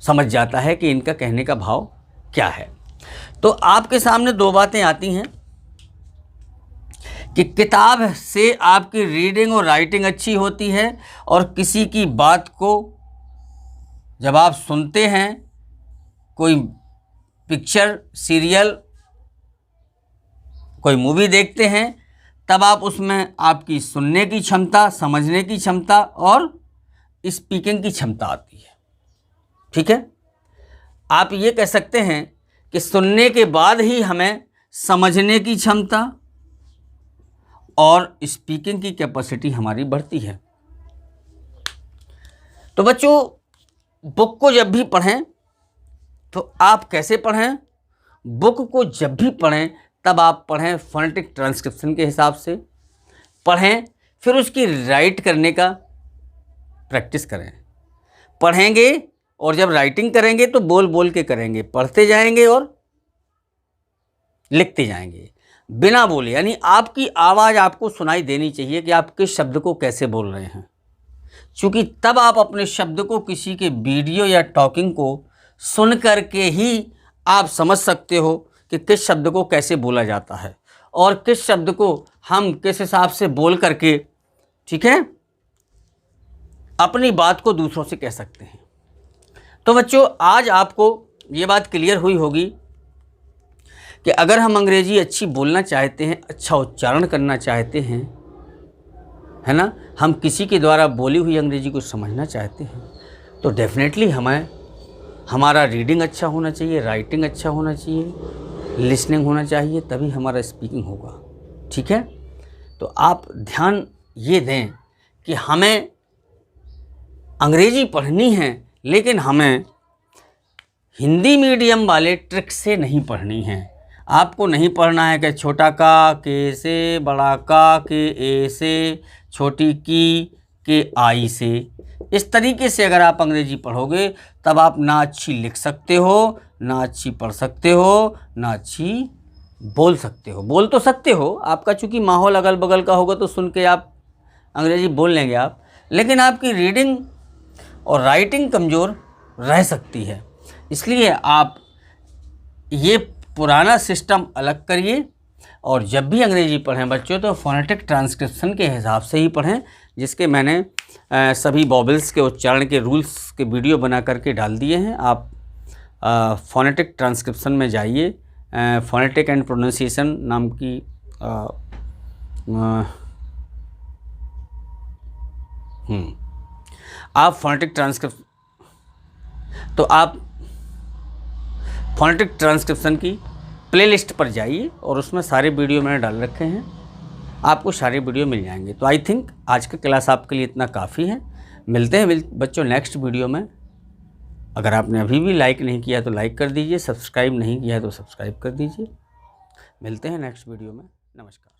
समझ जाता है कि इनका कहने का भाव क्या है। तो आपके सामने 2 बातें आती हैं कि किताब से आपकी रीडिंग और राइटिंग अच्छी होती है, और किसी की बात को जब आप सुनते हैं, कोई पिक्चर, सीरियल, कोई मूवी देखते हैं, तब आप उसमें आपकी सुनने की क्षमता, समझने की क्षमता और स्पीकिंग की क्षमता आती है। ठीक है, आप ये कह सकते हैं कि सुनने के बाद ही हमें समझने की क्षमता और स्पीकिंग की कैपेसिटी हमारी बढ़ती है। तो बच्चों, बुक को जब भी पढ़ें तो आप कैसे पढ़ें? बुक को जब भी पढ़ें तब आप पढ़ें फोनेटिक ट्रांसक्रिप्शन के हिसाब से पढ़ें, फिर उसकी राइट करने का प्रैक्टिस करें। पढ़ेंगे और जब राइटिंग करेंगे तो बोल बोल के करेंगे, पढ़ते जाएंगे और लिखते जाएंगे बिना बोले, यानी आपकी आवाज़ आपको सुनाई देनी चाहिए कि आप किस शब्द को कैसे बोल रहे हैं, क्योंकि तब आप अपने शब्द को किसी के वीडियो या टॉकिंग को सुन करके ही आप समझ सकते हो कि किस शब्द को कैसे बोला जाता है और किस शब्द को हम किस हिसाब से बोल करके, ठीक है, अपनी बात को दूसरों से कह सकते हैं। तो बच्चों, आज आपको ये बात क्लियर हुई होगी कि अगर हम अंग्रेजी अच्छी बोलना चाहते हैं, अच्छा उच्चारण करना चाहते हैं, है ना, हम किसी के द्वारा बोली हुई अंग्रेजी को समझना चाहते हैं, तो डेफिनेटली हमें हमारा रीडिंग अच्छा होना चाहिए, राइटिंग अच्छा होना चाहिए, लिसनिंग होना चाहिए, तभी हमारा स्पीकिंग होगा। ठीक है, तो आप ध्यान ये दें कि हमें अंग्रेजी पढ़नी है, लेकिन हमें हिंदी मीडियम वाले ट्रिक से नहीं पढ़नी है। आपको नहीं पढ़ना है कि छोटा का के से, बड़ा का के ए से, छोटी की के आई से। इस तरीके से अगर आप अंग्रेजी पढ़ोगे तब आप ना अच्छी लिख सकते हो, ना अच्छी पढ़ सकते हो, ना अच्छी बोल सकते हो। बोल तो सकते हो, आपका चूँकि माहौल अगल बगल का होगा तो सुन के आप अंग्रेजी बोल लेंगे आप, लेकिन आपकी रीडिंग और राइटिंग कमज़ोर रह सकती है। इसलिए आप ये पुराना सिस्टम अलग करिए और जब भी अंग्रेजी पढ़ें बच्चों तो फोनेटिक ट्रांसक्रिप्शन के हिसाब से ही पढ़ें, जिसके मैंने सभी वॉवेल्स के उच्चारण के रूल्स के वीडियो बना करके डाल दिए हैं। आप फोनेटिक ट्रांसक्रिप्शन में जाइए, फोनेटिक एंड प्रोनाउंसिएशन नाम की आप फोनेटिक ट्रांसक्रिप्शन की प्लेलिस्ट पर जाइए और उसमें सारे वीडियो मैंने डाल रखे हैं, आपको सारे वीडियो मिल जाएंगे। तो आई थिंक आज का क्लास आपके लिए इतना काफ़ी है। मिलते हैं बच्चों नेक्स्ट वीडियो में। अगर आपने अभी भी लाइक नहीं किया तो लाइक कर दीजिए, सब्सक्राइब नहीं किया तो सब्सक्राइब कर दीजिए। मिलते हैं नेक्स्ट वीडियो में। नमस्कार।